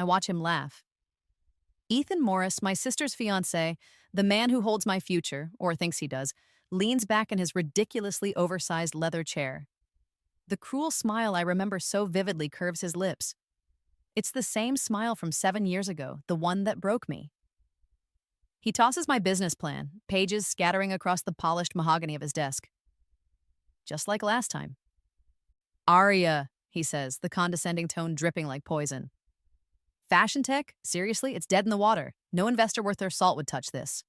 I watch him laugh. Ethan Morris, my sister's fiancé, the man who holds my future, or thinks he does, leans back in his ridiculously oversized leather chair. The cruel smile I remember so vividly curves his lips. It's the same smile from 7 years ago, the one that broke me. He tosses my business plan, pages scattering across the polished mahogany of his desk. Just like last time. Aria, he says, the condescending tone dripping like poison. Fashion tech? Seriously, it's dead in the water. No investor worth their salt would touch this.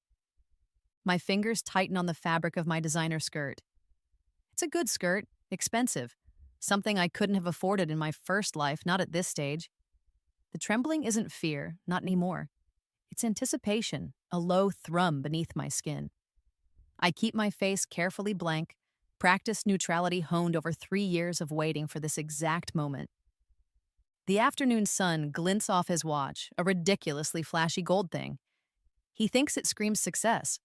My fingers tighten on the fabric of my designer skirt. It's a good skirt, expensive. Something I couldn't have afforded in my first life, not at this stage. The trembling isn't fear, not anymore. It's anticipation, a low thrum beneath my skin. I keep my face carefully blank, practiced neutrality honed over 3 years of waiting for this exact moment. The afternoon sun glints off his watch, a ridiculously flashy gold thing. He thinks it screams success.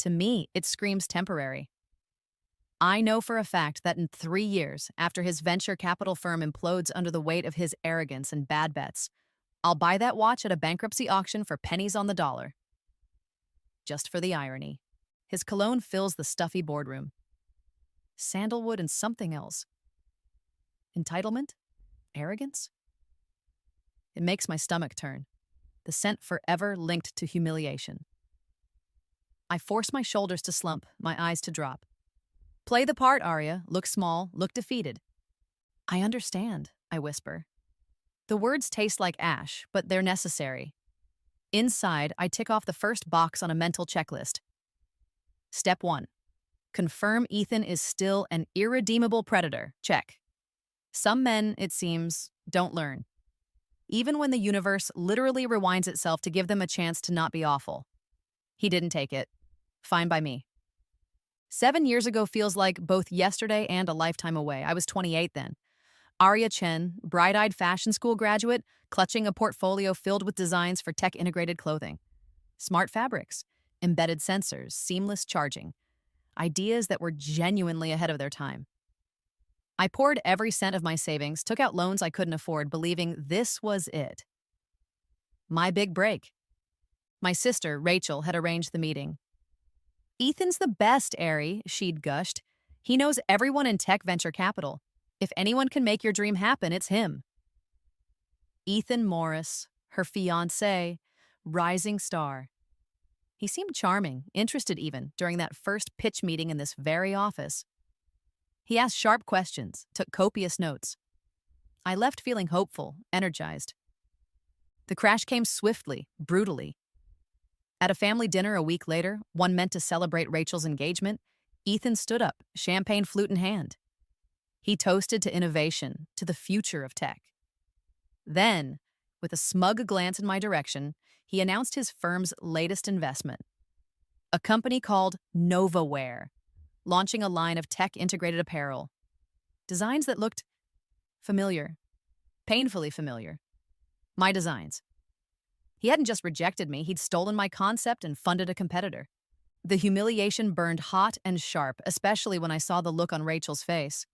To me, it screams temporary. I know for a fact that in 3 years, after his venture capital firm implodes under the weight of his arrogance and bad bets, I'll buy that watch at a bankruptcy auction for pennies on the dollar. Just for the irony. His cologne fills the stuffy boardroom. Sandalwood and something else. Entitlement? Arrogance? It makes my stomach turn. The scent forever linked to humiliation. I force my shoulders to slump, my eyes to drop. Play the part, Arya. Look small, look defeated. I understand, I whisper. The words taste like ash, but they're necessary. Inside, I tick off the first box on a mental checklist. Step 1. Confirm Ethan is still an irredeemable predator. Check. Some men, it seems, don't learn. Even when the universe literally rewinds itself to give them a chance to not be awful. He didn't take it. Fine by me. 7 years ago feels like both yesterday and a lifetime away. I was 28 then. Arya Chen, bright-eyed fashion school graduate, clutching a portfolio filled with designs for tech-integrated clothing. Smart fabrics, embedded sensors, seamless charging. Ideas that were genuinely ahead of their time. I poured every cent of my savings, took out loans I couldn't afford, believing this was it. My big break. My sister, Rachel, had arranged the meeting. Ethan's the best, Ari, she'd gushed. He knows everyone in tech venture capital. If anyone can make your dream happen, it's him. Ethan Morris, her fiancé, rising star. He seemed charming, interested even, during that first pitch meeting in this very office. He asked sharp questions, took copious notes. I left feeling hopeful, energized. The crash came swiftly, brutally. At a family dinner a week later, one meant to celebrate Rachel's engagement, Ethan stood up, champagne flute in hand. He toasted to innovation, to the future of tech. Then, with a smug glance in my direction, he announced his firm's latest investment. A company called NovaWear, launching a line of tech-integrated apparel. Designs that looked familiar, painfully familiar. My designs. He hadn't just rejected me, he'd stolen my concept and funded a competitor. The humiliation burned hot and sharp, especially when I saw the look on Rachel's face.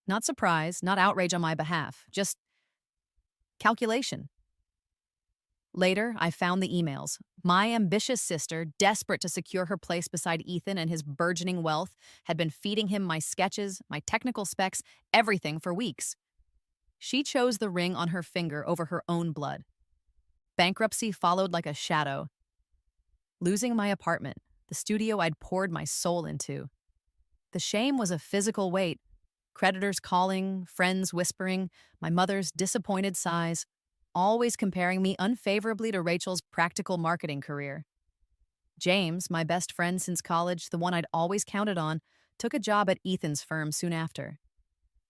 Not surprise, not outrage on my behalf, just calculation. Later, I found the emails. My ambitious sister, desperate to secure her place beside Ethan and his burgeoning wealth, had been feeding him my sketches, my technical specs, everything for weeks. She chose the ring on her finger over her own blood. Bankruptcy followed like a shadow. Losing my apartment, the studio I'd poured my soul into. The shame was a physical weight. Creditors calling, friends whispering, my mother's disappointed sighs, always comparing me unfavorably to Rachel's practical marketing career. James, my best friend since college, the one I'd always counted on, took a job at Ethan's firm soon after.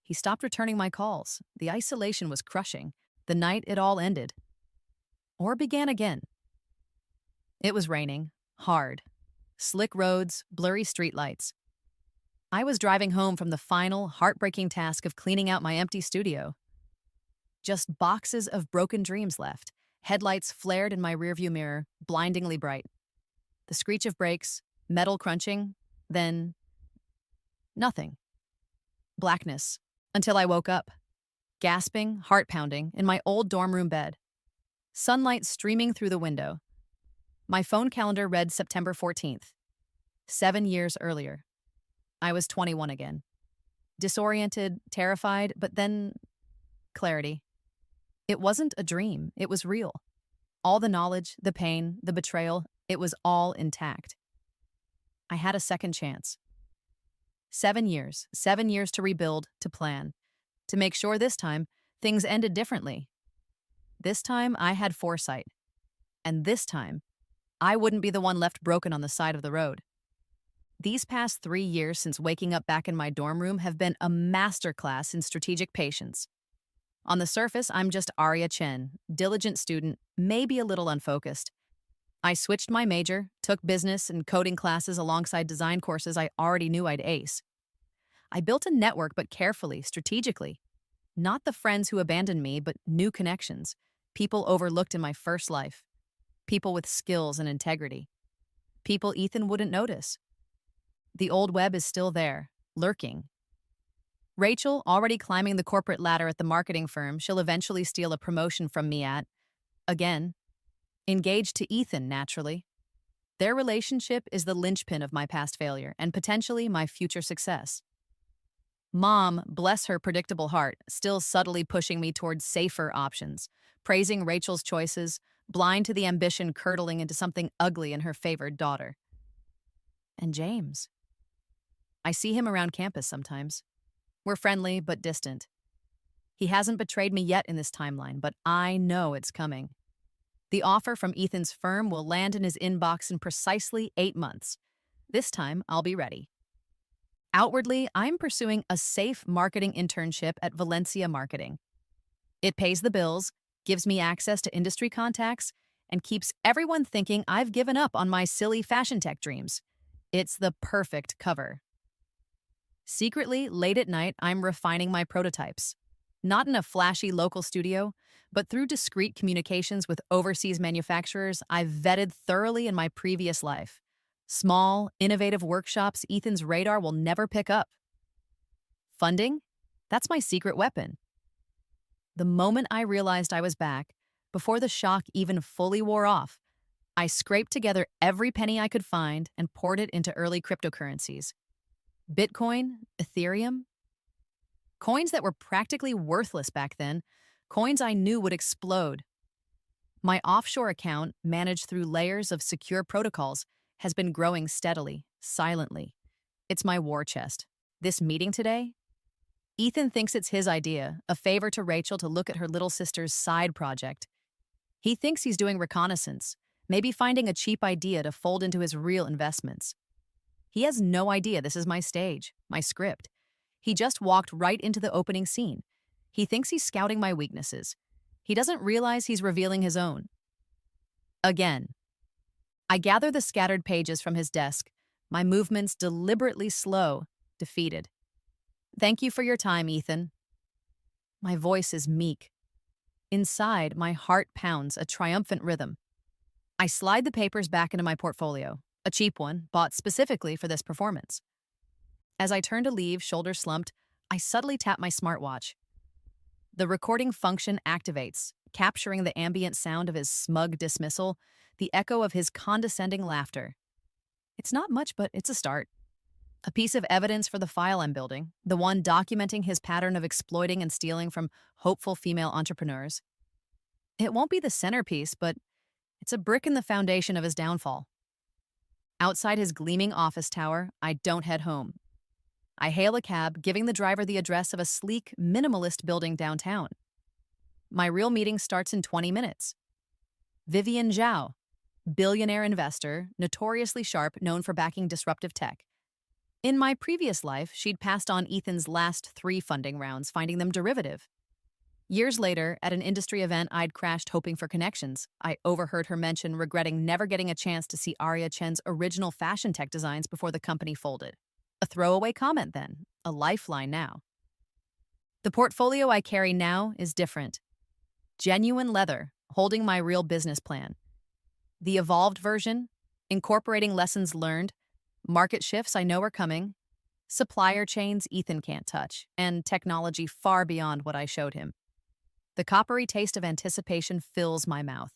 He stopped returning my calls. The isolation was crushing. The night it all ended. Or began again. It was raining, hard. Slick roads, blurry streetlights. I was driving home from the final, heartbreaking task of cleaning out my empty studio. Just boxes of broken dreams left. Headlights flared in my rearview mirror, blindingly bright. The screech of brakes, metal crunching, then nothing. Blackness, until I woke up. gasping, heart pounding, in my old dorm room bed. Sunlight streaming through the window. My phone calendar read September 14th. 7 years earlier. I was 21 again. Disoriented, terrified, but then clarity. It wasn't a dream, it was real. All the knowledge, the pain, the betrayal, it was all intact. I had a second chance. 7 years to rebuild, to plan, to make sure this time things ended differently. This time I had foresight. And this time, I wouldn't be the one left broken on the side of the road. These past 3 years since waking up back in my dorm room have been a masterclass in strategic patience. On the surface, I'm just Arya Chen, diligent student, maybe a little unfocused. I switched my major, took business and coding classes alongside design courses I already knew I'd ace. I built a network, but carefully, strategically. Not the friends who abandoned me, but new connections. People overlooked in my first life. People with skills and integrity. People Ethan wouldn't notice. The old web is still there, lurking. Rachel, already climbing the corporate ladder at the marketing firm she'll eventually steal a promotion from me at, again, engaged to Ethan, naturally. Their relationship is the linchpin of my past failure and potentially my future success. Mom, bless her predictable heart, still subtly pushing me towards safer options, praising Rachel's choices, blind to the ambition curdling into something ugly in her favored daughter. And James. I see him around campus sometimes. We're friendly but distant. He hasn't betrayed me yet in this timeline, but I know it's coming. The offer from Ethan's firm will land in his inbox in precisely 8 months. This time, I'll be ready. Outwardly, I'm pursuing a safe marketing internship at Valencia Marketing. It pays the bills, gives me access to industry contacts, and keeps everyone thinking I've given up on my silly fashion tech dreams. It's the perfect cover. Secretly, late at night, I'm refining my prototypes. Not in a flashy local studio, but through discreet communications with overseas manufacturers I've vetted thoroughly in my previous life. Small, innovative workshops Ethan's radar will never pick up. Funding? That's my secret weapon. The moment I realized I was back, before the shock even fully wore off, I scraped together every penny I could find and poured it into early cryptocurrencies. Bitcoin, Ethereum, coins that were practically worthless back then, coins I knew would explode. My offshore account, managed through layers of secure protocols, has been growing steadily, silently. It's my war chest. This meeting today? Ethan thinks it's his idea, a favor to Rachel to look at her little sister's side project. He thinks he's doing reconnaissance, maybe finding a cheap idea to fold into his real investments. He has no idea this is my stage, my script. He just walked right into the opening scene. He thinks he's scouting my weaknesses. He doesn't realize he's revealing his own. Again. I gather the scattered pages from his desk, my movements deliberately slow, defeated. Thank you for your time, Ethan. My voice is meek. Inside, my heart pounds a triumphant rhythm. I slide the papers back into my portfolio, a cheap one, bought specifically for this performance. As I turn to leave, shoulders slumped, I subtly tap my smartwatch. The recording function activates, capturing the ambient sound of his smug dismissal, the echo of his condescending laughter. It's not much, but it's a start. A piece of evidence for the file I'm building, the one documenting his pattern of exploiting and stealing from hopeful female entrepreneurs. It won't be the centerpiece, but it's a brick in the foundation of his downfall. Outside his gleaming office tower, I don't head home. I hail a cab, giving the driver the address of a sleek, minimalist building downtown. My real meeting starts in 20 minutes. Vivian Zhao, billionaire investor, notoriously sharp, known for backing disruptive tech. In my previous life, she'd passed on Ethan's last 3 funding rounds, finding them derivative. Years later, at an industry event I'd crashed hoping for connections, I overheard her mention regretting never getting a chance to see Arya Chen's original fashion tech designs before the company folded. A throwaway comment then, a lifeline now. The portfolio I carry now is different. Genuine leather, holding my real business plan. The evolved version, incorporating lessons learned, market shifts I know are coming, supplier chains Ethan can't touch, and technology far beyond what I showed him. The coppery taste of anticipation fills my mouth.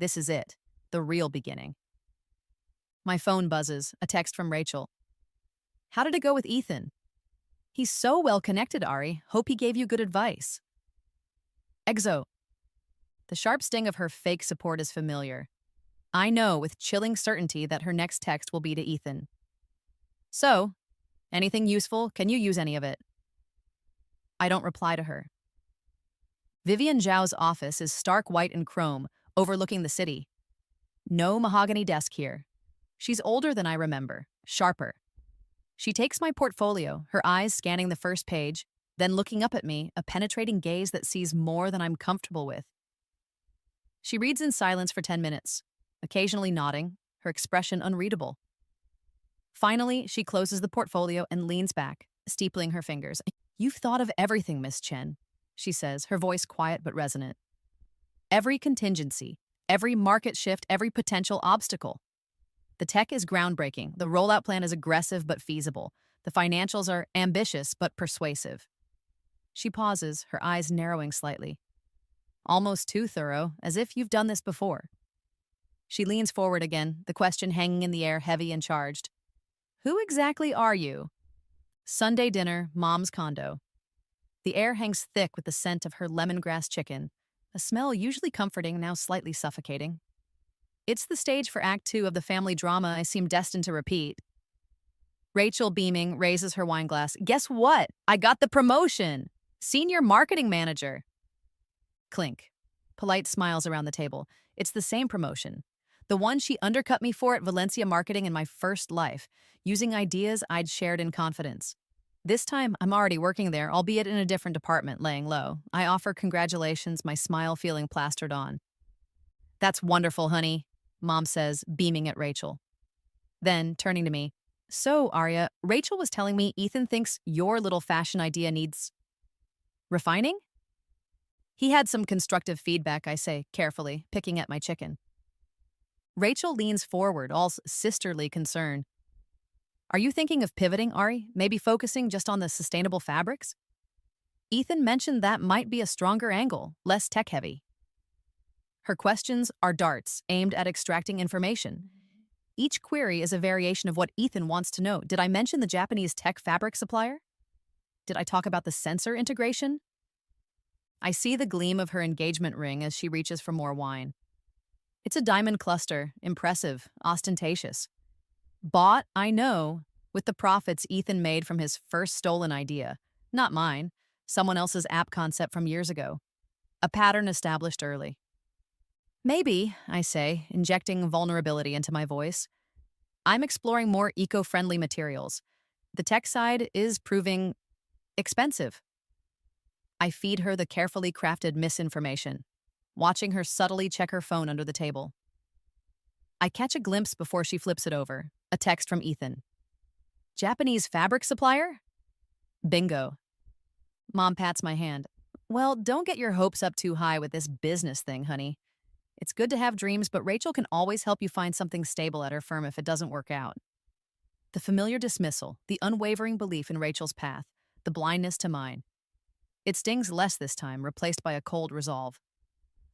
This is it, the real beginning. My phone buzzes, a text from Rachel. How did it go with Ethan? He's so well connected, Ari. Hope he gave you good advice. Exo. The sharp sting of her fake support is familiar. I know with chilling certainty that her next text will be to Ethan. So, anything useful? Can you use any of it? I don't reply to her. Vivian Zhao's office is stark white and chrome, overlooking the city. No mahogany desk here. She's older than I remember, sharper. She takes my portfolio, her eyes scanning the first page, then looking up at me, a penetrating gaze that sees more than I'm comfortable with. She reads in silence for 10 minutes, occasionally nodding, her expression unreadable. Finally, she closes the portfolio and leans back, steepling her fingers. You've thought of everything, Miss Chen, she says, her voice quiet but resonant. Every contingency, every market shift, every potential obstacle. The tech is groundbreaking, the rollout plan is aggressive but feasible, the financials are ambitious but persuasive. She pauses, her eyes narrowing slightly. Almost too thorough, as if you've done this before. She leans forward again, the question hanging in the air, heavy and charged. Who exactly are you? Sunday dinner, Mom's condo. The air hangs thick with the scent of her lemongrass chicken, a smell usually comforting, now slightly suffocating. It's the stage for Act 2 of the family drama I seem destined to repeat. Rachel, beaming, raises her wine glass. Guess what? I got the promotion! Senior marketing manager. Clink. Polite smiles around the table. It's the same promotion. The one she undercut me for at Valencia Marketing in my first life, using ideas I'd shared in confidence. This time, I'm already working there, albeit in a different department, laying low. I offer congratulations, my smile feeling plastered on. That's wonderful, honey, Mom says, beaming at Rachel. Then, turning to me, so, Arya, Rachel was telling me Ethan thinks your little fashion idea needs refining? He had some constructive feedback, I say, carefully, picking at my chicken. Rachel leans forward, all sisterly concern. Are you thinking of pivoting, Ari? Maybe focusing just on the sustainable fabrics? Ethan mentioned that might be a stronger angle, less tech-heavy. Her questions are darts, aimed at extracting information. Each query is a variation of what Ethan wants to know. Did I mention the Japanese tech fabric supplier? Did I talk about the sensor integration? I see the gleam of her engagement ring as she reaches for more wine. It's a diamond cluster, impressive, ostentatious. Bought, I know, with the profits Ethan made from his first stolen idea. Not mine, someone else's app concept from years ago. A pattern established early. Maybe, I say, injecting vulnerability into my voice. I'm exploring more eco-friendly materials. The tech side is proving expensive. I feed her the carefully crafted misinformation, watching her subtly check her phone under the table. I catch a glimpse before she flips it over, a text from Ethan. Japanese fabric supplier? Bingo. Mom pats my hand. Well, don't get your hopes up too high with this business thing, honey. It's good to have dreams, but Rachel can always help you find something stable at her firm if it doesn't work out. The familiar dismissal, the unwavering belief in Rachel's path, the blindness to mine. It stings less this time, replaced by a cold resolve.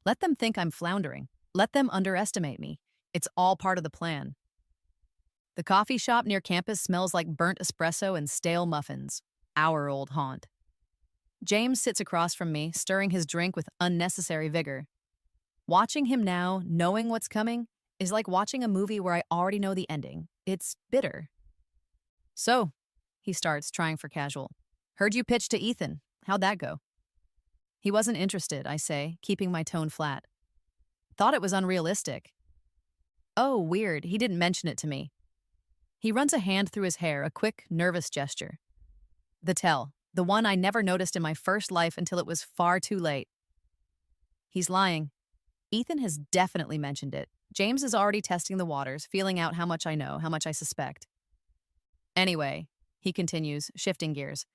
Let them think I'm floundering. Let them underestimate me. It's all part of the plan. The coffee shop near campus smells like burnt espresso and stale muffins. Our old haunt. James sits across from me, stirring his drink with unnecessary vigor. Watching him now, knowing what's coming, is like watching a movie where I already know the ending. It's bitter. So, he starts, trying for casual. Heard you pitch to Ethan. How'd that go? He wasn't interested, I say, keeping my tone flat. Thought it was unrealistic. Oh, weird. He didn't mention it to me. He runs a hand through his hair, a quick, nervous gesture. The tell, the one I never noticed in my first life until it was far too late. He's lying. Ethan has definitely mentioned it. James is already testing the waters, feeling out how much I know, how much I suspect. Anyway, he continues, shifting gears.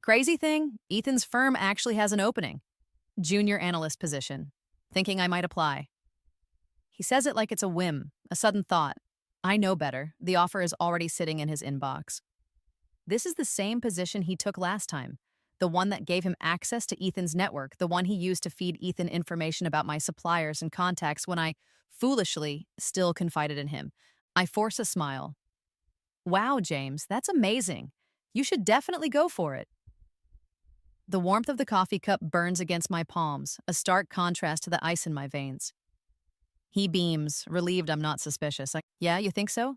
Crazy thing, Ethan's firm actually has an opening. Junior analyst position. Thinking I might apply. He says it like it's a whim, a sudden thought. I know better. The offer is already sitting in his inbox. This is the same position he took last time. the one that gave him access to Ethan's network, the one he used to feed Ethan information about my suppliers and contacts when I, foolishly, still confided in him. I force a smile. Wow, James, that's amazing. You should definitely go for it. The warmth of the coffee cup burns against my palms, a stark contrast to the ice in my veins. He beams, relieved I'm not suspicious. Yeah, you think so?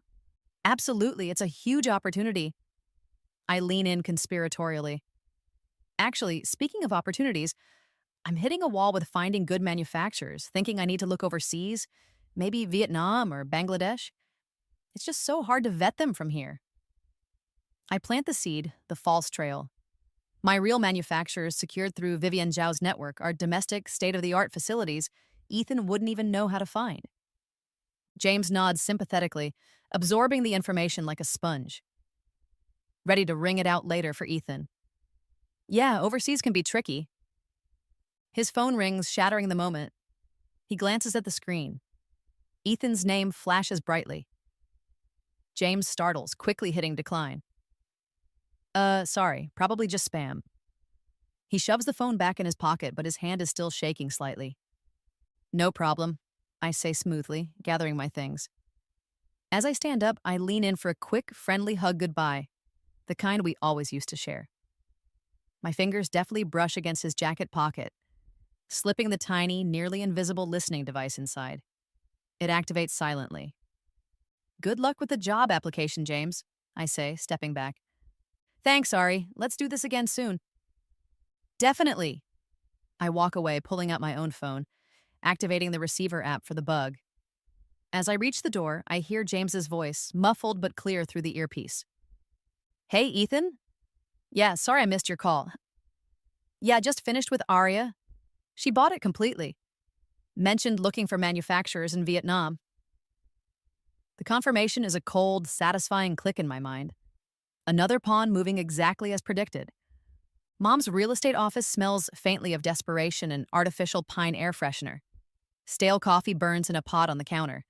Absolutely, it's a huge opportunity. I lean in conspiratorially. Actually, speaking of opportunities, I'm hitting a wall with finding good manufacturers, thinking I need to look overseas, maybe Vietnam or Bangladesh. It's just so hard to vet them from here. I plant the seed, the false trail. My real manufacturers secured through Vivian Zhao's network are domestic, state-of-the-art facilities Ethan wouldn't even know how to find. James nods sympathetically, absorbing the information like a sponge. Ready to wring it out later for Ethan. Yeah, overseas can be tricky. His phone rings, shattering the moment. He glances at the screen. Ethan's name flashes brightly. James startles, quickly hitting decline. Sorry, probably just spam. He shoves the phone back in his pocket, but his hand is still shaking slightly. No problem, I say smoothly, gathering my things. As I stand up, I lean in for a quick, friendly hug goodbye, the kind we always used to share. My fingers deftly brush against his jacket pocket, slipping the tiny, nearly invisible listening device inside. It activates silently. Good luck with the job application, James, I say, stepping back. Thanks, Ari. Let's do this again soon. Definitely. I walk away, pulling out my own phone, activating the receiver app for the bug. As I reach the door, I hear James's voice, muffled but clear through the earpiece. Hey, Ethan? Yeah, sorry I missed your call. Yeah, just finished with Aria. She bought it completely. Mentioned looking for manufacturers in Vietnam. The confirmation is a cold, satisfying click in my mind. Another pawn moving exactly as predicted. Mom's real estate office smells faintly of desperation and artificial pine air freshener. Stale coffee burns in a pot on the counter.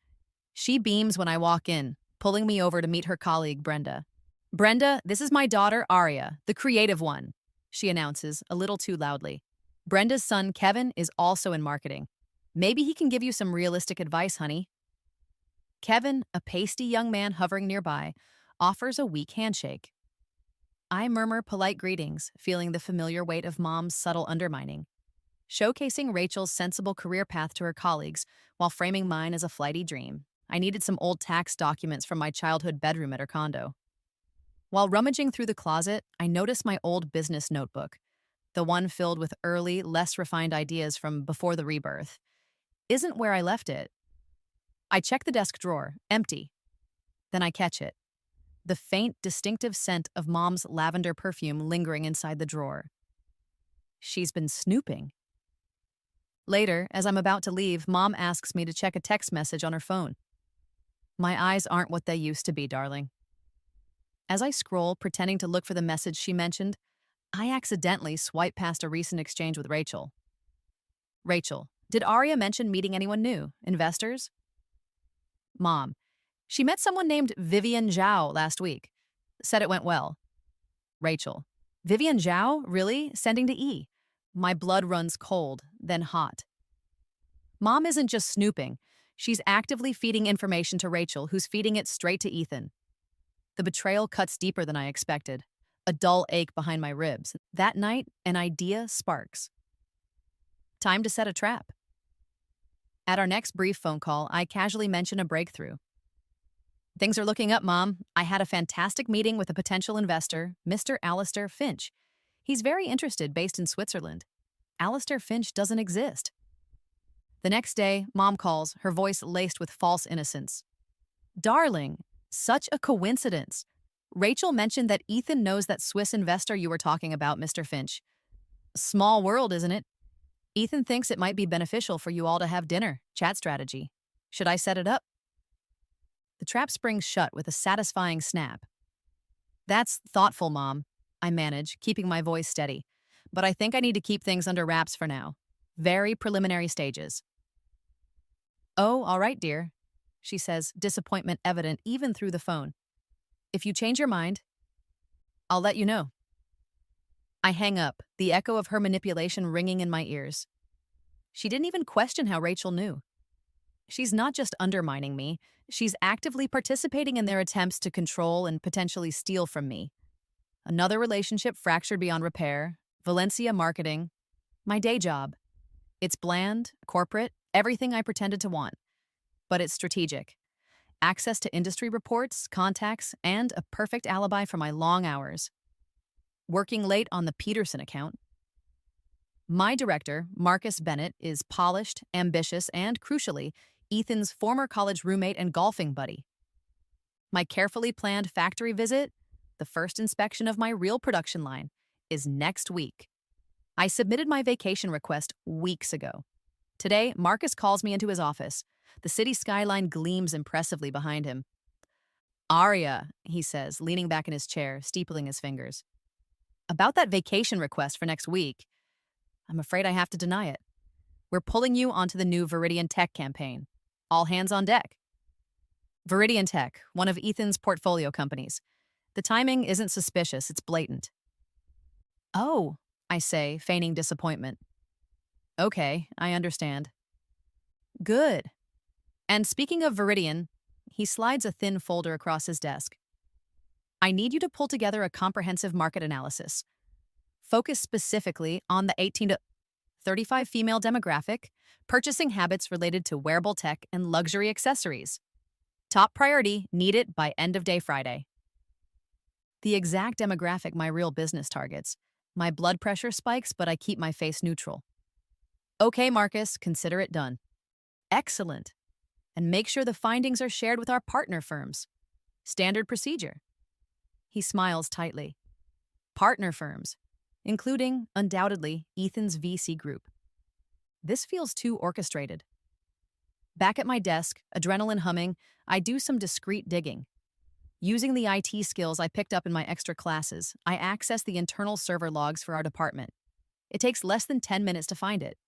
She beams when I walk in, pulling me over to meet her colleague, Brenda. Brenda, this is my daughter, Aria, the creative one, she announces, a little too loudly. Brenda's son, Kevin, is also in marketing. Maybe he can give you some realistic advice, honey. Kevin, a pasty young man hovering nearby, offers a weak handshake. I murmur polite greetings, feeling the familiar weight of Mom's subtle undermining, showcasing Rachel's sensible career path to her colleagues while framing mine as a flighty dream. I needed some old tax documents from my childhood bedroom at her condo. While rummaging through the closet, I noticed my old business notebook, the one filled with early, less refined ideas from before the rebirth. Isn't where I left it. I check the desk drawer, empty. Then I catch it. The faint, distinctive scent of Mom's lavender perfume lingering inside the drawer. She's been snooping. Later, as I'm about to leave, Mom asks me to check a text message on her phone. My eyes aren't what they used to be, darling. As I scroll, pretending to look for the message she mentioned, I accidentally swipe past a recent exchange with Rachel. Rachel, did Aria mention meeting anyone new? Investors? Mom, she met someone named Vivian Zhao last week. Said it went well. Rachel, Vivian Zhao? Really? Sending to E. My blood runs cold, then hot. Mom isn't just snooping. She's actively feeding information to Rachel, who's feeding it straight to Ethan. The betrayal cuts deeper than I expected. A dull ache behind my ribs. That night, an idea sparks. Time to set a trap. At our next brief phone call, I casually mention a breakthrough. Things are looking up, Mom. I had a fantastic meeting with a potential investor, Mr. Alistair Finch. He's very interested, based in Switzerland. Alistair Finch doesn't exist. The next day, Mom calls, her voice laced with false innocence. Darling, such a coincidence. Rachel mentioned that Ethan knows that Swiss investor you were talking about, Mr. Finch. Small world, isn't it? Ethan thinks it might be beneficial for you all to have dinner, chat strategy. Should I set it up? The trap springs shut with a satisfying snap. That's thoughtful, Mom, I manage, keeping my voice steady. But I think I need to keep things under wraps for now. Very preliminary stages. Oh, all right, dear, she says, disappointment evident even through the phone. If you change your mind, I'll let you know. I hang up, the echo of her manipulation ringing in my ears. She didn't even question how Rachel knew. She's not just undermining me, she's actively participating in their attempts to control and potentially steal from me. Another relationship fractured beyond repair, Valencia marketing, my day job. It's bland, corporate, everything I pretended to want. But it's strategic. Access to industry reports, contacts, and a perfect alibi for my long hours. Working late on the Peterson account. My director, Marcus Bennett, is polished, ambitious, and, crucially, Ethan's former college roommate and golfing buddy. My carefully planned factory visit, the first inspection of my real production line, is next week. I submitted my vacation request weeks ago. Today, Marcus calls me into his office. The city skyline gleams impressively behind him. "Aria," he says, leaning back in his chair, steepling his fingers. "About that vacation request for next week, I'm afraid I have to deny it. We're pulling you onto the new Viridian Tech campaign. All hands on deck." Viridian Tech, one of Ethan's portfolio companies. The timing isn't suspicious, it's blatant. "Oh," I say, feigning disappointment. "Okay, I understand." "Good." And speaking of Viridian, he slides a thin folder across his desk. "I need you to pull together a comprehensive market analysis. Focus specifically on the 18 to 35 female demographic, purchasing habits related to wearable tech and luxury accessories. Top priority, need it by end of day Friday." The exact demographic my real business targets. My blood pressure spikes, but I keep my face neutral. "Okay, Marcus, consider it done." "Excellent. And make sure the findings are shared with our partner firms. Standard procedure." He smiles tightly. Partner firms, including, undoubtedly, Ethan's VC group. This feels too orchestrated. Back at my desk, adrenaline humming, I do some discreet digging. Using the IT skills I picked up in my extra classes, I access the internal server logs for our department. It takes less than 10 minutes to find it.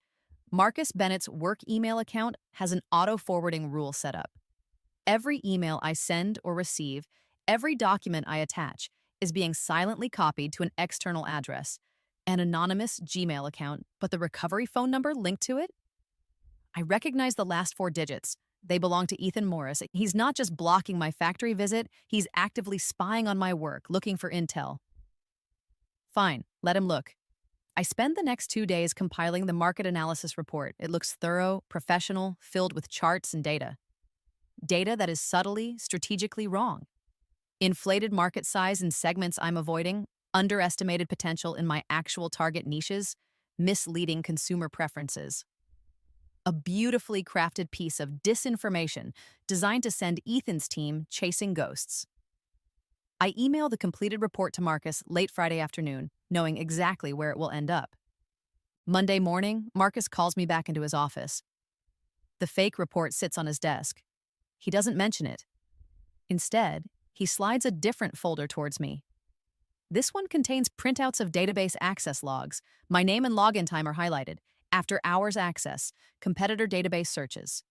Marcus Bennett's work email account has an auto-forwarding rule set up. Every email I send or receive, every document I attach, is being silently copied to an external address, an anonymous Gmail account, but the recovery phone number linked to it? I recognize the last 4 digits. They belong to Ethan Morris. He's not just blocking my factory visit, he's actively spying on my work, looking for intel. Fine, let him look. I spend the next 2 days compiling the market analysis report. It looks thorough, professional, filled with charts and data. Data that is subtly, strategically wrong. Inflated market size in segments I'm avoiding, underestimated potential in my actual target niches, misleading consumer preferences. A beautifully crafted piece of disinformation designed to send Ethan's team chasing ghosts. I email the completed report to Marcus late Friday afternoon, knowing exactly where it will end up. Monday morning, Marcus calls me back into his office. The fake report sits on his desk. He doesn't mention it. Instead, he slides a different folder towards me. This one contains printouts of database access logs. My name and login time are highlighted. After hours access, competitor database searches.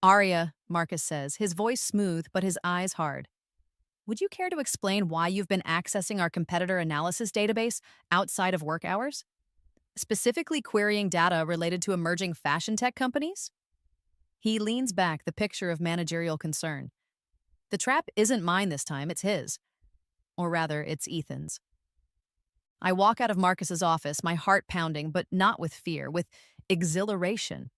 "Aria," Marcus says, his voice smooth but his eyes hard. "Would you care to explain why you've been accessing our competitor analysis database outside of work hours? Specifically querying data related to emerging fashion tech companies?" He leans back, the picture of managerial concern. The trap isn't mine this time, it's his. Or rather, it's Ethan's. I walk out of Marcus's office, my heart pounding, but not with fear, with exhilaration.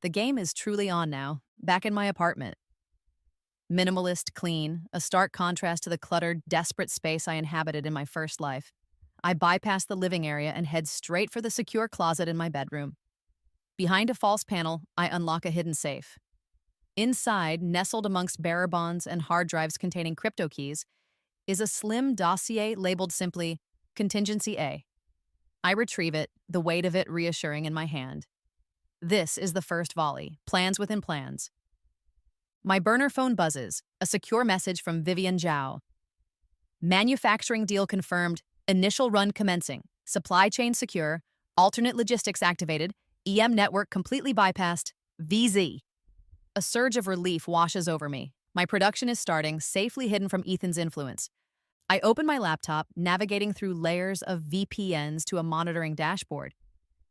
The game is truly on now, back in my apartment. Minimalist, clean, a stark contrast to the cluttered, desperate space I inhabited in my first life. I bypass the living area and head straight for the secure closet in my bedroom. Behind a false panel, I unlock a hidden safe. Inside, nestled amongst bearer bonds and hard drives containing crypto keys, is a slim dossier labeled simply Contingency A. I retrieve it, the weight of it reassuring in my hand. This is the first volley, plans within plans. My burner phone buzzes, a secure message from Vivian Zhao. "Manufacturing deal confirmed, initial run commencing, supply chain secure, alternate logistics activated, EM network completely bypassed, VZ." A surge of relief washes over me. My production is starting, safely hidden from Ethan's influence. I open my laptop, navigating through layers of VPNs to a monitoring dashboard.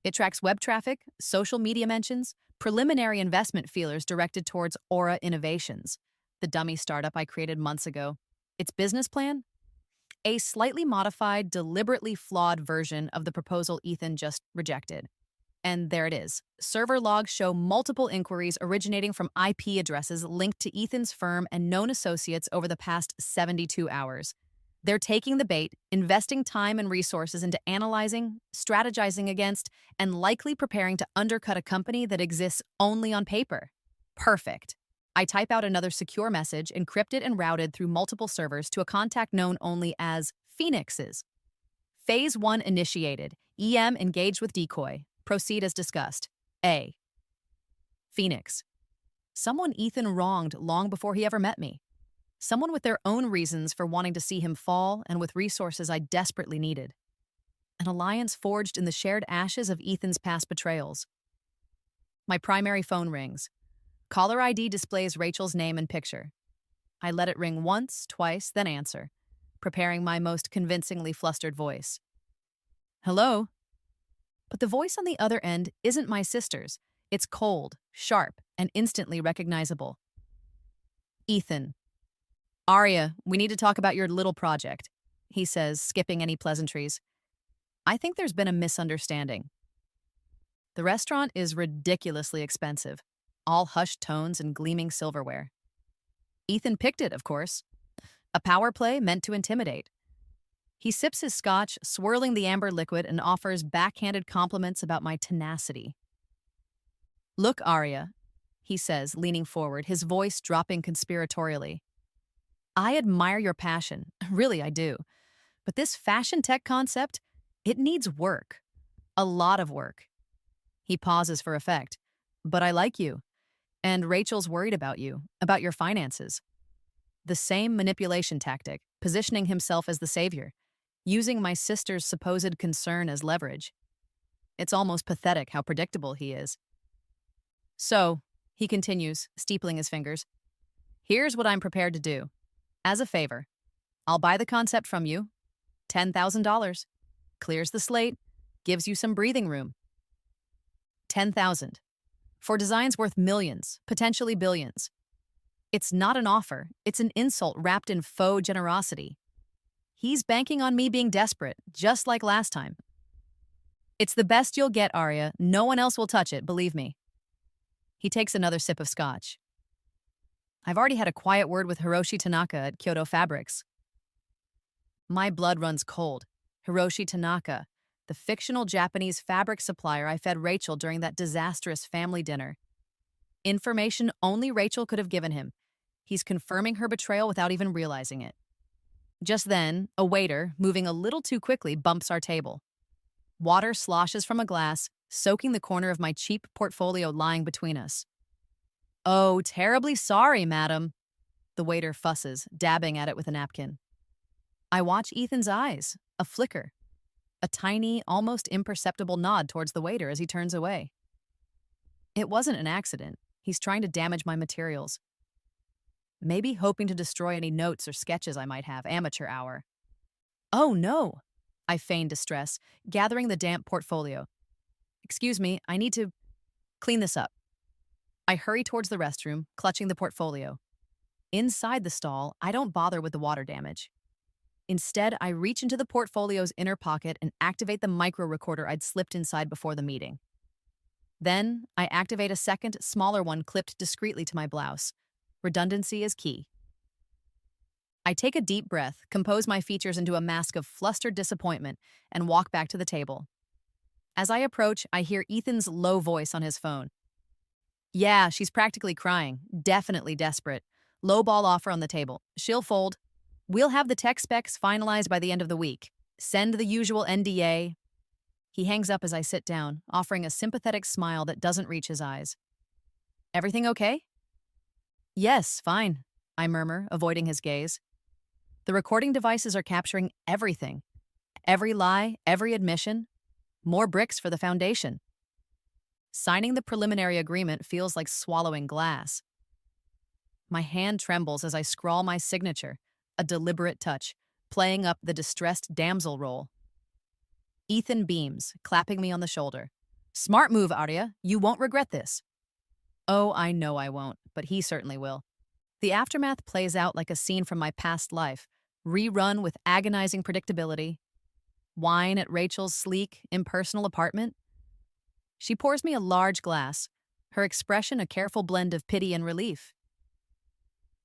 It tracks web traffic, social media mentions, preliminary investment feelers directed towards Aura Innovations, the dummy startup I created months ago. Its business plan? A slightly modified, deliberately flawed version of the proposal Ethan just rejected. And there it is. Server logs show multiple inquiries originating from IP addresses linked to Ethan's firm and known associates over the past 72 hours. They're taking the bait, investing time and resources into analyzing, strategizing against, and likely preparing to undercut a company that exists only on paper. Perfect. I type out another secure message, encrypted and routed through multiple servers to a contact known only as Phoenix's. Phase 1 initiated. EM engaged with decoy. Proceed as discussed. A. Phoenix. Someone Ethan wronged long before he ever met me. Someone with their own reasons for wanting to see him fall and with resources I desperately needed. An alliance forged in the shared ashes of Ethan's past betrayals. My primary phone rings. Caller ID displays Rachel's name and picture. I let it ring once, twice, then answer, preparing my most convincingly flustered voice. Hello? But the voice on the other end isn't my sister's. It's cold, sharp, and instantly recognizable. Ethan. Arya, we need to talk about your little project, he says, skipping any pleasantries. I think there's been a misunderstanding. The restaurant is ridiculously expensive, all hushed tones and gleaming silverware. Ethan picked it, of course. A power play meant to intimidate. He sips his scotch, swirling the amber liquid, and offers backhanded compliments about my tenacity. Look, Arya, he says, leaning forward, his voice dropping conspiratorially. I admire your passion. Really, I do. But this fashion tech concept, it needs work. A lot of work. He pauses for effect. But I like you. And Rachel's worried about you, about your finances. The same manipulation tactic, positioning himself as the savior, using my sister's supposed concern as leverage. It's almost pathetic how predictable he is. So, he continues, steepling his fingers, here's what I'm prepared to do. As a favor, I'll buy the concept from you. $10,000. Clears the slate, gives you some breathing room. $10,000. For designs worth millions, potentially billions. It's not an offer, it's an insult wrapped in faux generosity. He's banking on me being desperate, just like last time. It's the best you'll get, Arya. No one else will touch it, believe me. He takes another sip of scotch. I've already had a quiet word with Hiroshi Tanaka at Kyoto Fabrics. My blood runs cold. Hiroshi Tanaka, the fictional Japanese fabric supplier I fed Rachel during that disastrous family dinner. Information only Rachel could have given him. He's confirming her betrayal without even realizing it. Just then, a waiter, moving a little too quickly, bumps our table. Water sloshes from a glass, soaking the corner of my cheap portfolio lying between us. Oh, terribly sorry, madam. The waiter fusses, dabbing at it with a napkin. I watch Ethan's eyes, a flicker. A tiny, almost imperceptible nod towards the waiter as he turns away. It wasn't an accident. He's trying to damage my materials. Maybe hoping to destroy any notes or sketches I might have. Amateur hour. Oh, no. I feign distress, gathering the damp portfolio. Excuse me, I need to clean this up. I hurry towards the restroom, clutching the portfolio. Inside the stall, I don't bother with the water damage. Instead, I reach into the portfolio's inner pocket and activate the micro recorder I'd slipped inside before the meeting. Then, I activate a second, smaller one clipped discreetly to my blouse. Redundancy is key. I take a deep breath, compose my features into a mask of flustered disappointment, and walk back to the table. As I approach, I hear Ethan's low voice on his phone. Yeah, she's practically crying, definitely desperate. Low ball offer on the table. She'll fold. We'll have the tech specs finalized by the end of the week. Send the usual NDA. He hangs up as I sit down, offering a sympathetic smile that doesn't reach his eyes. Everything okay? Yes, fine, I murmur, avoiding his gaze. The recording devices are capturing everything. Every lie, every admission. More bricks for the foundation. Signing the preliminary agreement feels like swallowing glass. My hand trembles as I scrawl my signature, a deliberate touch, playing up the distressed damsel role. Ethan beams, clapping me on the shoulder. Smart move, Arya. You won't regret this. Oh, I know I won't, but he certainly will. The aftermath plays out like a scene from my past life, rerun with agonizing predictability. Wine at Rachel's sleek, impersonal apartment. She pours me a large glass, her expression a careful blend of pity and relief.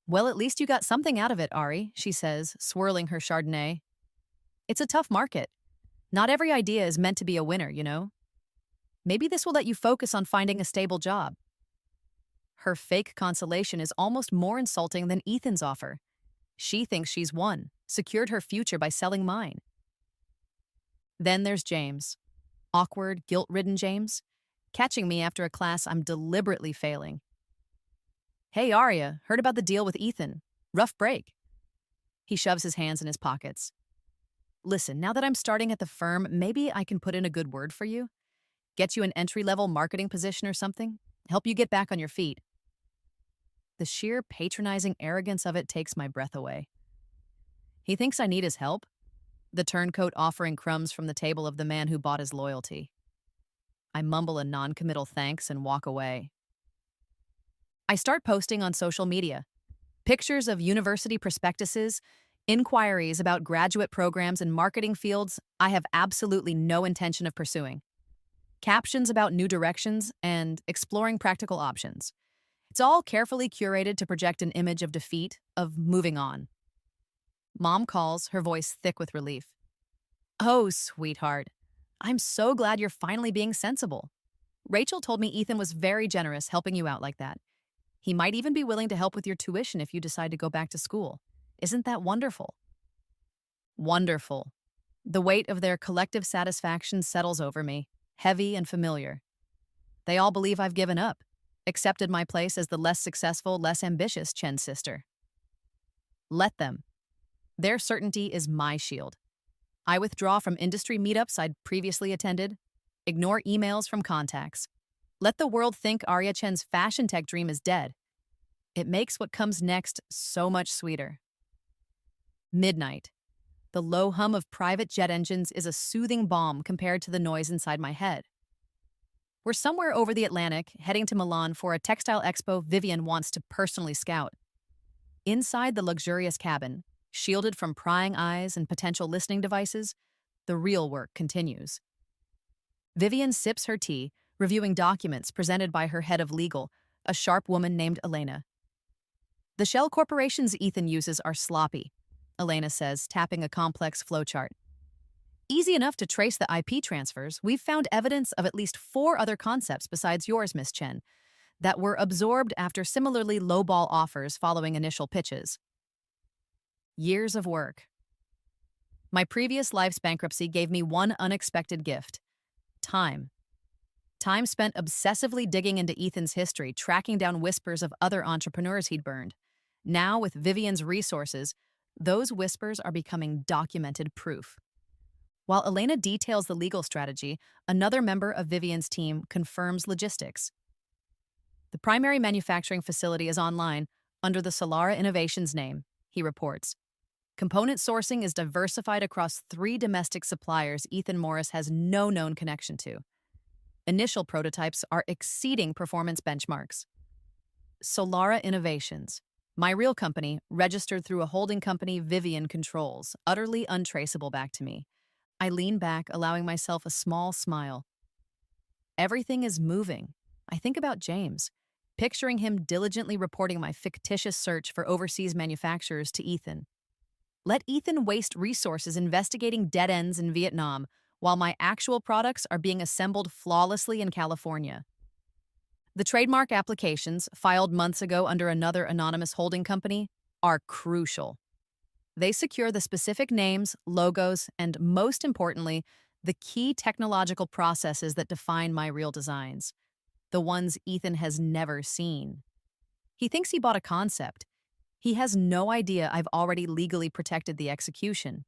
Well, at least you got something out of it, Ari, she says, swirling her Chardonnay. It's a tough market. Not every idea is meant to be a winner, you know? Maybe this will let you focus on finding a stable job. Her fake consolation is almost more insulting than Ethan's offer. She thinks she's won, secured her future by selling mine. Then there's James. Awkward, guilt-ridden James, catching me after a class I'm deliberately failing. Hey, Arya, heard about the deal with Ethan. Rough break. He shoves his hands in his pockets. Listen, now that I'm starting at the firm, maybe I can put in a good word for you? Get you an entry-level marketing position or something? Help you get back on your feet. The sheer patronizing arrogance of it takes my breath away. He thinks I need his help? The turncoat offering crumbs from the table of the man who bought his loyalty. I mumble a non-committal thanks and walk away. I start posting on social media. Pictures of university prospectuses, inquiries about graduate programs and marketing fields I have absolutely no intention of pursuing. Captions about new directions and exploring practical options. It's all carefully curated to project an image of defeat, of moving on. Mom calls, her voice thick with relief. Oh, sweetheart. I'm so glad you're finally being sensible. Rachel told me Ethan was very generous helping you out like that. He might even be willing to help with your tuition if you decide to go back to school. Isn't that wonderful? Wonderful. The weight of their collective satisfaction settles over me, heavy and familiar. They all believe I've given up, accepted my place as the less successful, less ambitious Chen's sister. Let them. Their certainty is my shield. I withdraw from industry meetups I'd previously attended, ignore emails from contacts. Let the world think Arya Chen's fashion tech dream is dead. It makes what comes next so much sweeter. Midnight. The low hum of private jet engines is a soothing balm compared to the noise inside my head. We're somewhere over the Atlantic, heading to Milan for a textile expo Vivian wants to personally scout. Inside the luxurious cabin, shielded from prying eyes and potential listening devices, the real work continues. Vivian sips her tea, reviewing documents presented by her head of legal, a sharp woman named Elena. The shell corporations Ethan uses are sloppy, Elena says, tapping a complex flowchart. Easy enough to trace the IP transfers, we've found evidence of at least 4 other concepts besides yours, Miss Chen, that were absorbed after similarly lowball offers following initial pitches. Years of work. My previous life's bankruptcy gave me one unexpected gift: time. Time spent obsessively digging into Ethan's history, tracking down whispers of other entrepreneurs he'd burned. Now, with Vivian's resources, those whispers are becoming documented proof. While Elena details the legal strategy, another member of Vivian's team confirms logistics. The primary manufacturing facility is online, under the Solara Innovations name, he reports. Component sourcing is diversified across 3 domestic suppliers Ethan Morris has no known connection to. Initial prototypes are exceeding performance benchmarks. Solara Innovations, my real company, registered through a holding company Vivian controls, utterly untraceable back to me. I lean back, allowing myself a small smile. Everything is moving. I think about James, picturing him diligently reporting my fictitious search for overseas manufacturers to Ethan. Let Ethan waste resources investigating dead ends in Vietnam, while my actual products are being assembled flawlessly in California. The trademark applications, filed months ago under another anonymous holding company, are crucial. They secure the specific names, logos, and most importantly, the key technological processes that define my real designs, the ones Ethan has never seen. He thinks he bought a concept. He has no idea I've already legally protected the execution.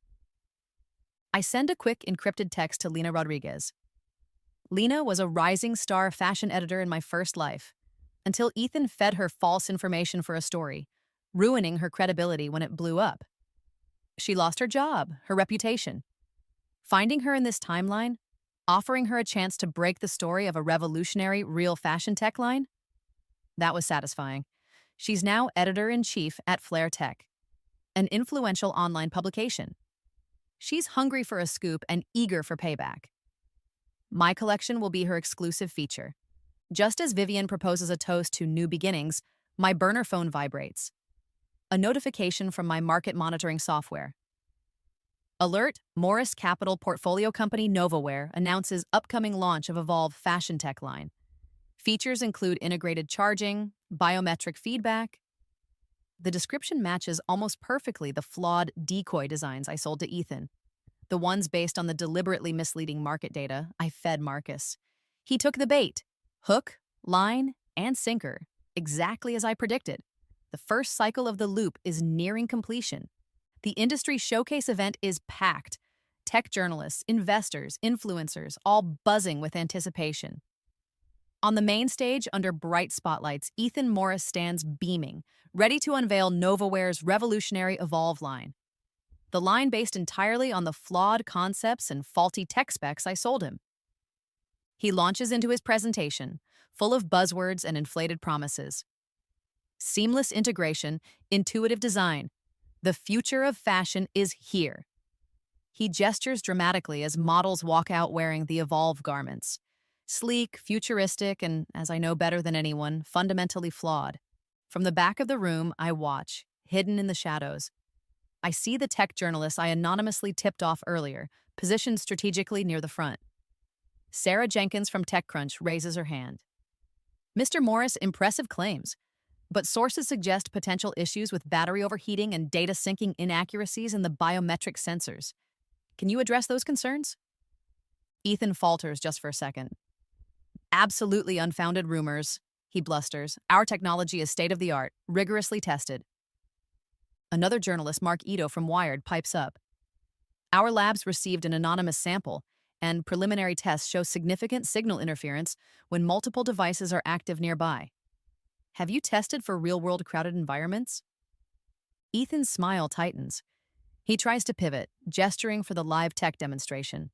I send a quick encrypted text to Lena Rodriguez. Lena was a rising star fashion editor in my first life, until Ethan fed her false information for a story, ruining her credibility when it blew up. She lost her job, her reputation. Finding her in this timeline, offering her a chance to break the story of a revolutionary real fashion tech line, that was satisfying. She's now editor-in-chief at Flair Tech, an influential online publication. She's hungry for a scoop and eager for payback. My collection will be her exclusive feature. Just as Vivian proposes a toast to new beginnings, my burner phone vibrates. A notification from my market monitoring software. Alert, Morris Capital portfolio company Novaware announces upcoming launch of Evolve fashion tech line. Features include integrated charging, biometric feedback. The description matches almost perfectly the flawed decoy designs I sold to Ethan. The ones based on the deliberately misleading market data I fed Marcus. He took the bait. Hook, line, and sinker, exactly as I predicted. The first cycle of the loop is nearing completion. The industry showcase event is packed. Tech journalists, investors, influencers, all buzzing with anticipation. On the main stage, under bright spotlights, Ethan Morris stands beaming, ready to unveil Novaware's revolutionary Evolve line. The line based entirely on the flawed concepts and faulty tech specs I sold him. He launches into his presentation, full of buzzwords and inflated promises. Seamless integration, intuitive design. The future of fashion is here. He gestures dramatically as models walk out wearing the Evolve garments. Sleek, futuristic, and, as I know better than anyone, fundamentally flawed. From the back of the room, I watch, hidden in the shadows. I see the tech journalist I anonymously tipped off earlier, positioned strategically near the front. Sarah Jenkins from TechCrunch raises her hand. Mr. Morris, impressive claims, but sources suggest potential issues with battery overheating and data syncing inaccuracies in the biometric sensors. Can you address those concerns? Ethan falters just for a second. Absolutely unfounded rumors, he blusters. Our technology is state-of-the-art, rigorously tested. Another journalist, Mark Ito from Wired, pipes up. Our labs received an anonymous sample, and preliminary tests show significant signal interference when multiple devices are active nearby. Have you tested for real-world crowded environments? Ethan's smile tightens. He tries to pivot, gesturing for the live tech demonstration.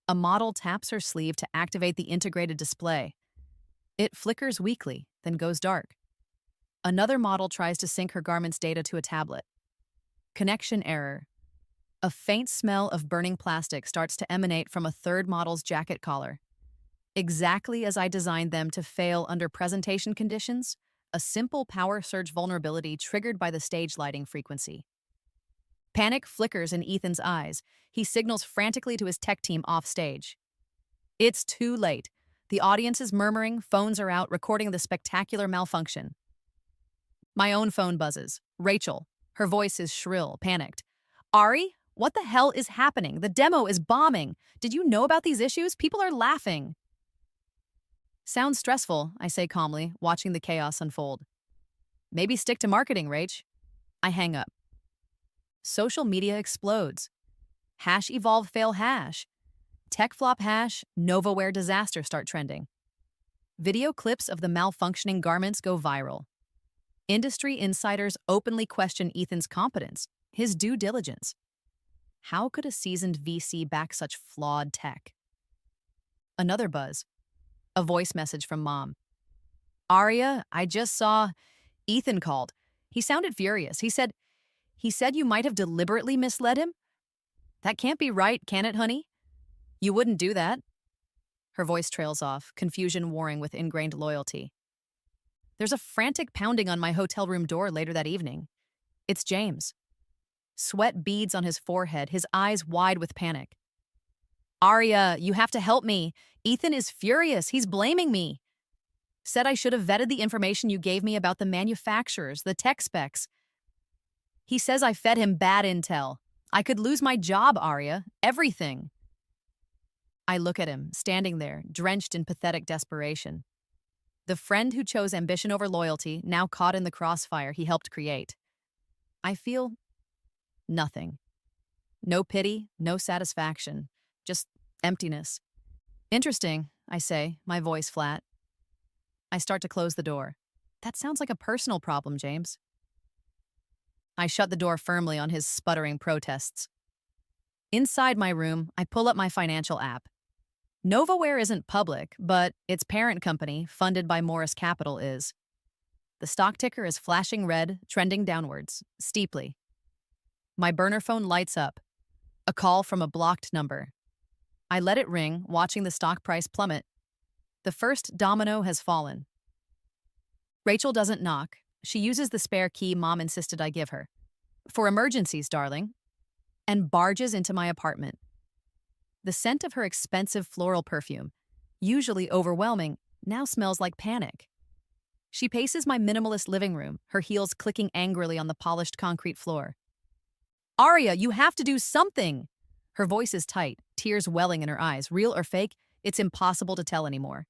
A model taps her sleeve to activate the integrated display. It flickers weakly, then goes dark. Another model tries to sync her garment's data to a tablet. Connection error. A faint smell of burning plastic starts to emanate from a third model's jacket collar. Exactly as I designed them to fail under presentation conditions, a simple power surge vulnerability triggered by the stage lighting frequency. Panic flickers in Ethan's eyes. He signals frantically to his tech team off stage. It's too late. The audience is murmuring, phones are out, recording the spectacular malfunction. My own phone buzzes. Rachel. Her voice is shrill, panicked. Ari, what the hell is happening? The demo is bombing. Did you know about these issues? People are laughing. Sounds stressful, I say calmly, watching the chaos unfold. Maybe stick to marketing, Rach. I hang up. Social media explodes. Hash evolve fail hash. Tech flop hash, Novaware disaster start trending. Video clips of the malfunctioning garments go viral. Industry insiders openly question Ethan's competence, his due diligence. How could a seasoned VC back such flawed tech? Another buzz. A voice message from Mom. Aria, I just saw... Ethan called. He sounded furious. He said you might have deliberately misled him? That can't be right, can it, honey? You wouldn't do that. Her voice trails off, confusion warring with ingrained loyalty. There's a frantic pounding on my hotel room door later that evening. It's James. Sweat beads on his forehead, his eyes wide with panic. Aria, you have to help me. Ethan is furious. He's blaming me. Said I should have vetted the information you gave me about the manufacturers, the tech specs. He says I fed him bad intel. I could lose my job, Aria. Everything. I look at him, standing there, drenched in pathetic desperation. The friend who chose ambition over loyalty, now caught in the crossfire he helped create. I feel nothing. No pity, no satisfaction, just emptiness. Interesting, I say, my voice flat. I start to close the door. That sounds like a personal problem, James. I shut the door firmly on his sputtering protests. Inside my room, I pull up my financial app. NovaWare isn't public, but its parent company, funded by Morris Capital, is. The stock ticker is flashing red, trending downwards, steeply. My burner phone lights up. A call from a blocked number. I let it ring, watching the stock price plummet. The first domino has fallen. Rachel doesn't knock. She uses the spare key Mom insisted I give her. For emergencies, darling. And barges into my apartment. The scent of her expensive floral perfume, usually overwhelming, now smells like panic. She paces my minimalist living room, her heels clicking angrily on the polished concrete floor. Aria, you have to do something! Her voice is tight, tears welling in her eyes. Real or fake, it's impossible to tell anymore.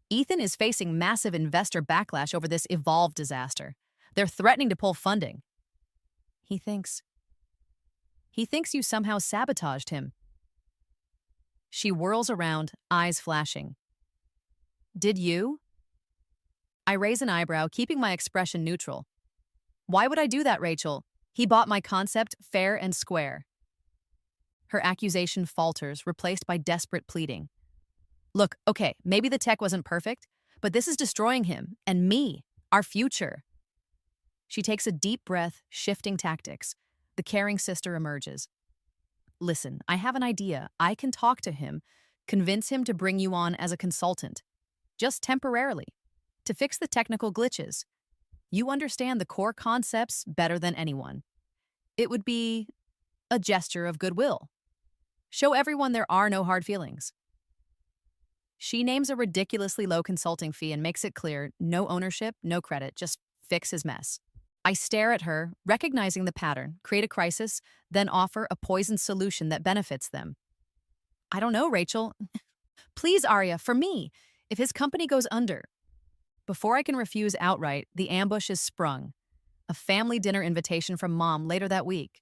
Ethan is facing massive investor backlash over this Evolve disaster. They're threatening to pull funding. He thinks you somehow sabotaged him. She whirls around, eyes flashing. Did you? I raise an eyebrow, keeping my expression neutral. Why would I do that, Rachel? He bought my concept fair and square. Her accusation falters, replaced by desperate pleading. Look, okay, maybe the tech wasn't perfect, but this is destroying him and me, our future. She takes a deep breath, shifting tactics. The caring sister emerges. Listen, I have an idea. I can talk to him, convince him to bring you on as a consultant. Just temporarily. To fix the technical glitches. You understand the core concepts better than anyone. It would be a gesture of goodwill. Show everyone there are no hard feelings. She names a ridiculously low consulting fee and makes it clear, no ownership, no credit, just fix his mess. I stare at her, recognizing the pattern, create a crisis, then offer a poisoned solution that benefits them. I don't know, Rachel. Please, Arya, for me, if his company goes under. Before I can refuse outright, the ambush is sprung. A family dinner invitation from Mom later that week.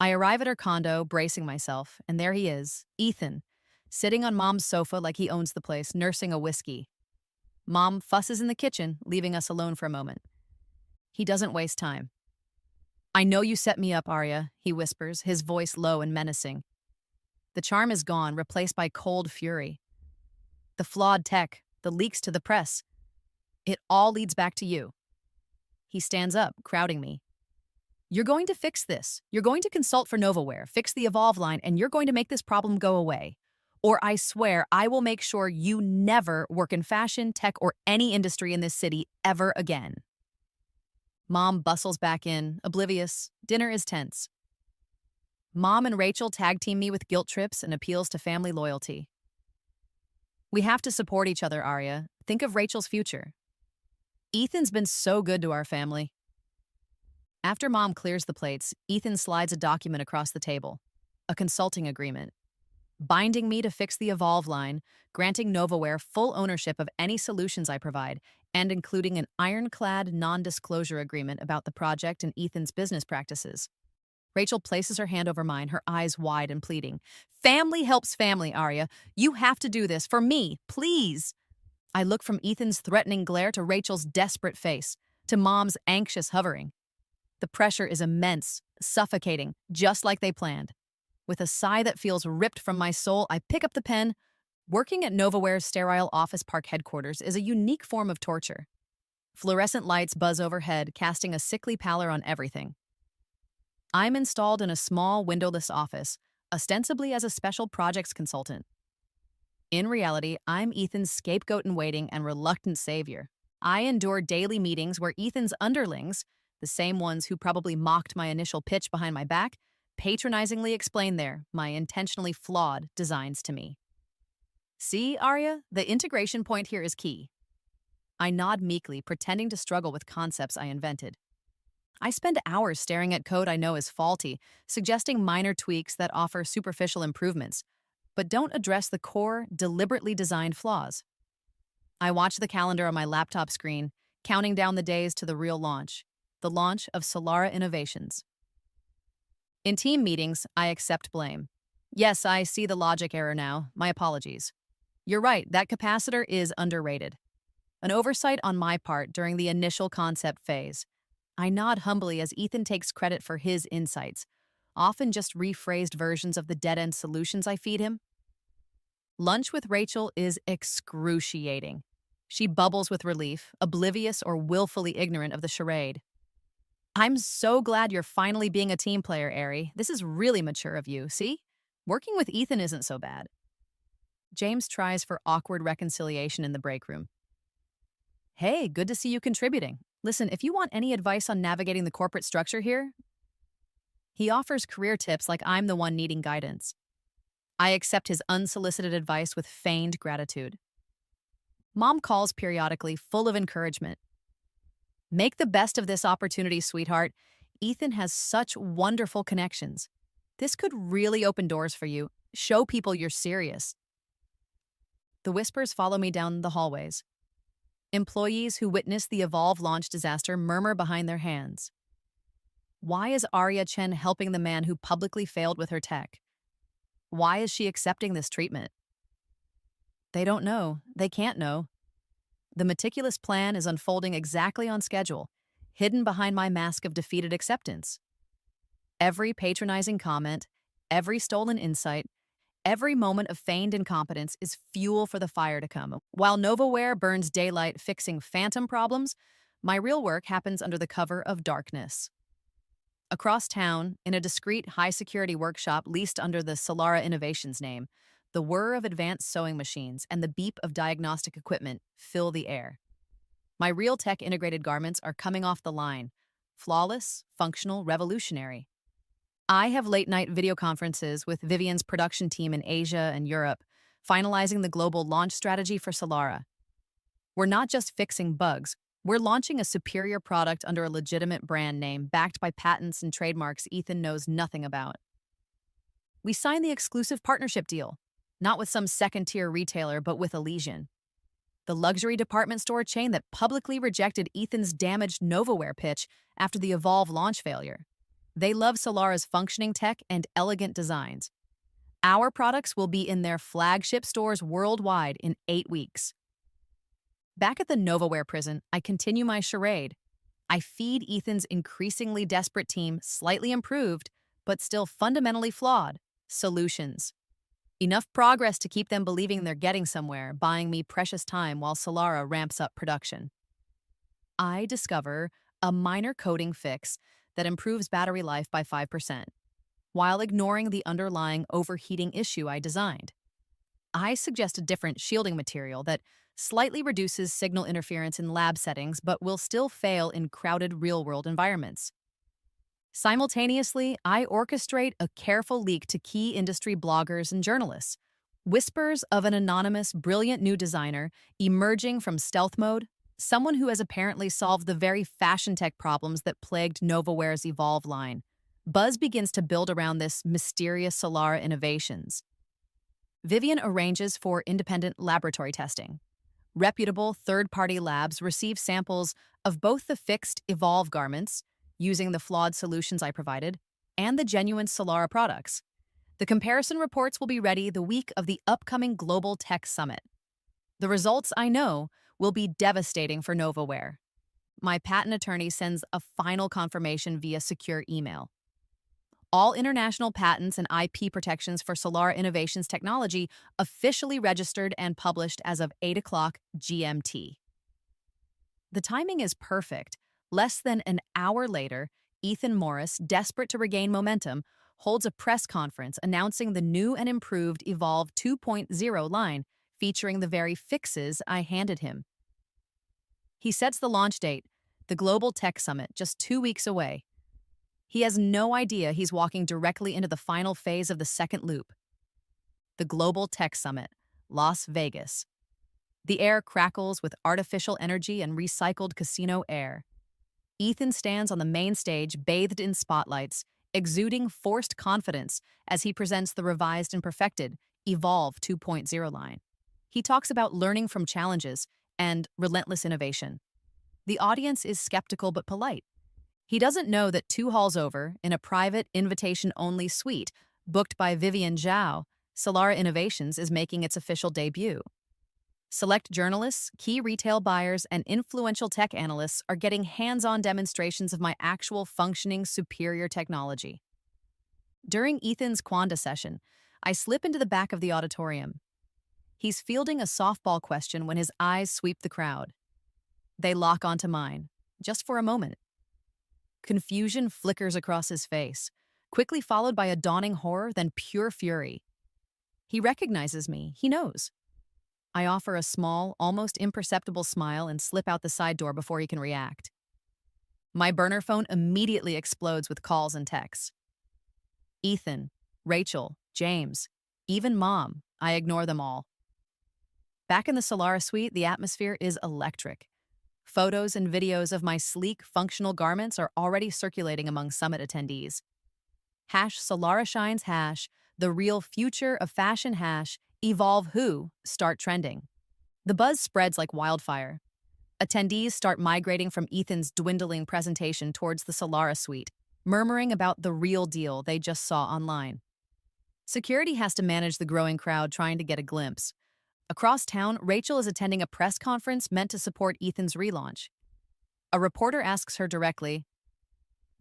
I arrive at her condo, bracing myself, and there he is, Ethan, sitting on Mom's sofa like he owns the place, nursing a whiskey. Mom fusses in the kitchen, leaving us alone for a moment. He doesn't waste time. I know you set me up, Arya, he whispers, his voice low and menacing. The charm is gone, replaced by cold fury. The flawed tech, the leaks to the press. It all leads back to you. He stands up, crowding me. You're going to fix this. You're going to consult for NovaWare, fix the Evolve line, and you're going to make this problem go away. Or I swear I will make sure you never work in fashion, tech, or any industry in this city ever again. Mom bustles back in, oblivious. Dinner is tense. Mom and Rachel tag team me with guilt trips and appeals to family loyalty. We have to support each other, Arya. Think of Rachel's future. Ethan's been so good to our family. After Mom clears the plates, Ethan slides a document across the table. A consulting agreement. Binding me to fix the Evolve line, granting NovaWare full ownership of any solutions I provide, and including an ironclad non-disclosure agreement about the project and Ethan's business practices. Rachel places her hand over mine, her eyes wide and pleading. Family helps family, Arya. You have to do this for me, please. I look from Ethan's threatening glare to Rachel's desperate face, to Mom's anxious hovering. The pressure is immense, suffocating, just like they planned. With a sigh that feels ripped from my soul, I pick up the pen. Working at NovaWare's sterile office park headquarters is a unique form of torture. Fluorescent lights buzz overhead, casting a sickly pallor on everything. I'm installed in a small, windowless office, ostensibly as a special projects consultant. In reality, I'm Ethan's scapegoat-in-waiting and reluctant savior. I endure daily meetings where Ethan's underlings, the same ones who probably mocked my initial pitch behind my back, patronizingly explain my intentionally flawed designs to me. See, Arya, the integration point here is key. I nod meekly, pretending to struggle with concepts I invented. I spend hours staring at code I know is faulty, suggesting minor tweaks that offer superficial improvements, but don't address the core, deliberately designed flaws. I watch the calendar on my laptop screen, counting down the days to the real launch, the launch of Solara Innovations. In team meetings, I accept blame. Yes, I see the logic error now. My apologies. You're right, that capacitor is underrated. An oversight on my part during the initial concept phase. I nod humbly as Ethan takes credit for his insights, often just rephrased versions of the dead-end solutions I feed him. Lunch with Rachel is excruciating. She bubbles with relief, oblivious or willfully ignorant of the charade. I'm so glad you're finally being a team player, Ari. This is really mature of you, see? Working with Ethan isn't so bad. James tries for awkward reconciliation in the break room. Hey, good to see you contributing. Listen, if you want any advice on navigating the corporate structure here, he offers career tips like I'm the one needing guidance. I accept his unsolicited advice with feigned gratitude. Mom calls periodically, full of encouragement. Make the best of this opportunity, sweetheart. Ethan has such wonderful connections. This could really open doors for you. Show people you're serious. The whispers follow me down the hallways. Employees who witnessed the Evolve launch disaster murmur behind their hands. Why is Arya Chen helping the man who publicly failed with her tech? Why is she accepting this treatment? They don't know. They can't know. The meticulous plan is unfolding exactly on schedule, hidden behind my mask of defeated acceptance. Every patronizing comment, every stolen insight, every moment of feigned incompetence is fuel for the fire to come. While NovaWare burns daylight fixing phantom problems, my real work happens under the cover of darkness. Across town, in a discreet, high-security workshop leased under the Solara Innovations name, the whir of advanced sewing machines and the beep of diagnostic equipment fill the air. My real-tech integrated garments are coming off the line, flawless, functional, revolutionary. I have late-night video conferences with Vivian's production team in Asia and Europe, finalizing the global launch strategy for Solara. We're not just fixing bugs, we're launching a superior product under a legitimate brand name backed by patents and trademarks Ethan knows nothing about. We signed the exclusive partnership deal, not with some second-tier retailer, but with Elysian, the luxury department store chain that publicly rejected Ethan's damaged NovaWare pitch after the Evolve launch failure. They love Solara's functioning tech and elegant designs. Our products will be in their flagship stores worldwide in 8 weeks. Back at the NovaWare prison, I continue my charade. I feed Ethan's increasingly desperate team slightly improved, but still fundamentally flawed, solutions. Enough progress to keep them believing they're getting somewhere, buying me precious time while Solara ramps up production. I discover a minor coding fix that improves battery life by 5%, while ignoring the underlying overheating issue I designed. I suggest a different shielding material that slightly reduces signal interference in lab settings but will still fail in crowded real-world environments. Simultaneously, I orchestrate a careful leak to key industry bloggers and journalists. Whispers of an anonymous, brilliant new designer emerging from stealth mode, someone who has apparently solved the very fashion tech problems that plagued NovaWare's Evolve line. Buzz begins to build around this mysterious Solara innovations. Vivian arranges for independent laboratory testing. Reputable third-party labs receive samples of both the fixed Evolve garments, using the flawed solutions I provided, and the genuine Solara products. The comparison reports will be ready the week of the upcoming Global Tech Summit. The results, I know, will be devastating for NovaWare. My patent attorney sends a final confirmation via secure email. All international patents and IP protections for Solara Innovations technology officially registered and published as of 8 o'clock GMT. The timing is perfect. Less than an hour later, Ethan Morris, desperate to regain momentum, holds a press conference announcing the new and improved Evolve 2.0 line, featuring the very fixes I handed him. He sets the launch date, the Global Tech Summit, just 2 weeks away. He has no idea he's walking directly into the final phase of the second loop. The Global Tech Summit, Las Vegas. The air crackles with artificial energy and recycled casino air. Ethan stands on the main stage, bathed in spotlights, exuding forced confidence as he presents the revised and perfected Evolve 2.0 line. He talks about learning from challenges and relentless innovation. The audience is skeptical but polite. He doesn't know that 2 halls over, in a private, invitation-only suite booked by Vivian Zhao, Solara Innovations is making its official debut. Select journalists, key retail buyers, and influential tech analysts are getting hands-on demonstrations of my actual functioning superior technology. During Ethan's Quanda session, I slip into the back of the auditorium. He's fielding a softball question when his eyes sweep the crowd. They lock onto mine, just for a moment. Confusion flickers across his face, quickly followed by a dawning horror, then pure fury. He recognizes me, he knows. I offer a small, almost imperceptible smile and slip out the side door before he can react. My burner phone immediately explodes with calls and texts. Ethan, Rachel, James, even Mom, I ignore them all. Back in the Solara suite, the atmosphere is electric. Photos and videos of my sleek, functional garments are already circulating among summit attendees. #Solara Shines the real future of fashion evolve who start trending. The buzz spreads like wildfire. Attendees start migrating from Ethan's dwindling presentation towards the Solara suite, murmuring about the real deal they just saw online. Security has to manage the growing crowd trying to get a glimpse. Across town, Rachel is attending a press conference meant to support Ethan's relaunch. A reporter asks her directly,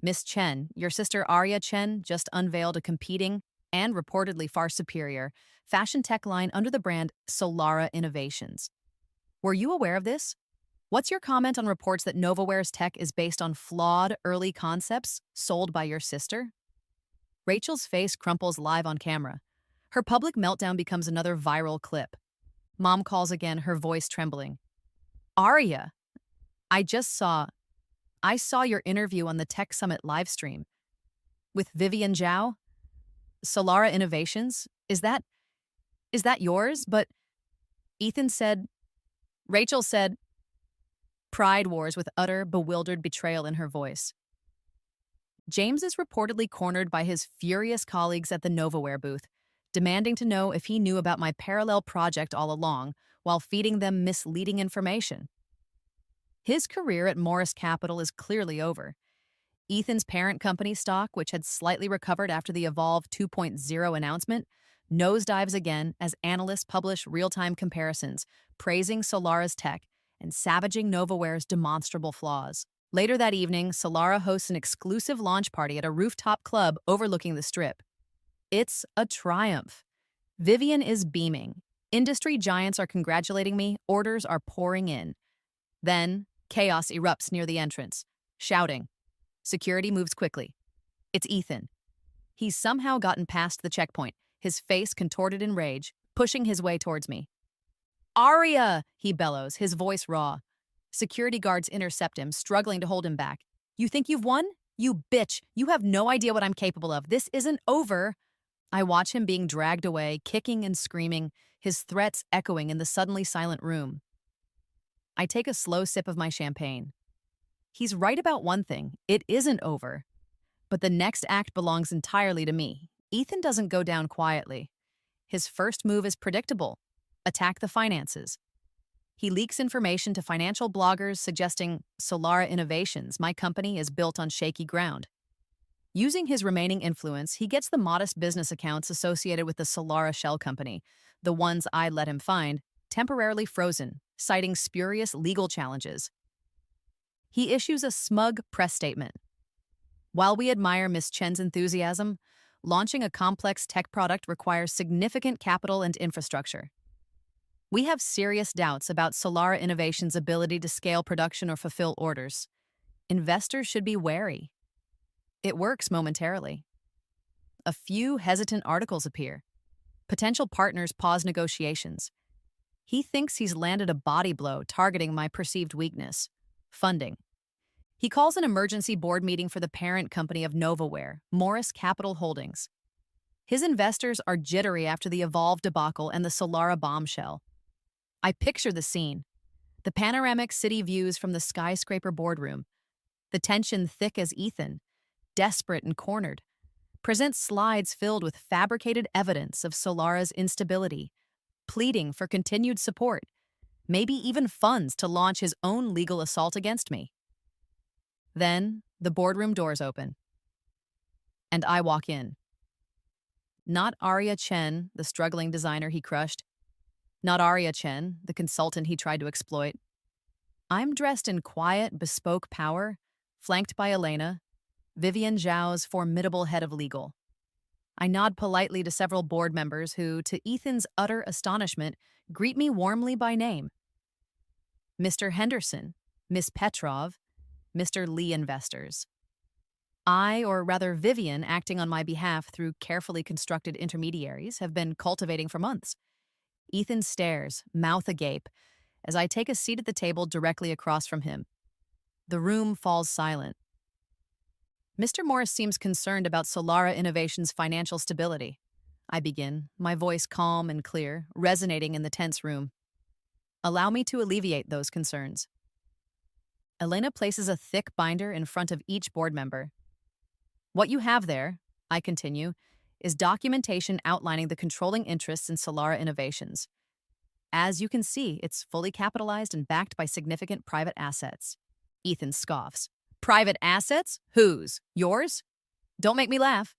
"Miss Chen, your sister Arya Chen just unveiled a competing and reportedly far superior fashion tech line under the brand Solara Innovations. Were you aware of this? What's your comment on reports that NovaWare's tech is based on flawed early concepts sold by your sister?" Rachel's face crumples live on camera. Her public meltdown becomes another viral clip. Mom calls again, her voice trembling. "Arya, I saw your interview on the Tech Summit livestream. With Vivian Zhao? Solara Innovations? Is that yours?" But Rachel said, pride wars with utter, bewildered betrayal in her voice. James is reportedly cornered by his furious colleagues at the NovaWare booth, demanding to know if he knew about my parallel project all along while feeding them misleading information. His career at Morris Capital is clearly over. Ethan's parent company stock, which had slightly recovered after the Evolve 2.0 announcement, nosedives again as analysts publish real-time comparisons, praising Solara's tech and savaging NovaWare's demonstrable flaws. Later that evening, Solara hosts an exclusive launch party at a rooftop club overlooking the Strip. It's a triumph. Vivian is beaming. Industry giants are congratulating me. Orders are pouring in. Then, chaos erupts near the entrance. Shouting. Security moves quickly. It's Ethan. He's somehow gotten past the checkpoint, his face contorted in rage, pushing his way towards me. "Arya!" he bellows, his voice raw. Security guards intercept him, struggling to hold him back. "You think you've won? You bitch! You have no idea what I'm capable of. This isn't over." I watch him being dragged away, kicking and screaming, his threats echoing in the suddenly silent room. I take a slow sip of my champagne. He's right about one thing. It isn't over. But the next act belongs entirely to me. Ethan doesn't go down quietly. His first move is predictable. Attack the finances. He leaks information to financial bloggers suggesting Solara Innovations, my company, is built on shaky ground. Using his remaining influence, he gets the modest business accounts associated with the Solara shell company, the ones I let him find, temporarily frozen, citing spurious legal challenges. He issues a smug press statement. "While we admire Miss Chen's enthusiasm, launching a complex tech product requires significant capital and infrastructure. We have serious doubts about Solara Innovations' ability to scale production or fulfill orders. Investors should be wary." It works momentarily. A few hesitant articles appear. Potential partners pause negotiations. He thinks he's landed a body blow targeting my perceived weakness: funding. He calls an emergency board meeting for the parent company of NovaWare, Morris Capital Holdings. His investors are jittery after the Evolve debacle and the Solara bombshell. I picture the scene. The panoramic city views from the skyscraper boardroom. The tension thick as Ethan, desperate and cornered, presents slides filled with fabricated evidence of Solara's instability, pleading for continued support, maybe even funds to launch his own legal assault against me. Then, the boardroom doors open, and I walk in. Not Arya Chen, the struggling designer he crushed. not Arya Chen, the consultant he tried to exploit. I'm dressed in quiet, bespoke power, flanked by Elena, Vivian Zhao's formidable head of legal. I nod politely to several board members who, to Ethan's utter astonishment, greet me warmly by name. Mr. Henderson, Miss Petrov, Mr. Lee Investors. I, or rather Vivian, acting on my behalf through carefully constructed intermediaries, have been cultivating for months. Ethan stares, mouth agape, as I take a seat at the table directly across from him. The room falls silent. Mr. Morris seems concerned about Solara Innovation's financial stability. I begin, my voice calm and clear, resonating in the tense room. Allow me to alleviate those concerns. Elena places a thick binder in front of each board member. What you have there, I continue, is documentation outlining the controlling interests in Solara Innovations. As you can see, it's fully capitalized and backed by significant private assets. Ethan scoffs. Private assets? Whose? Yours? Don't make me laugh.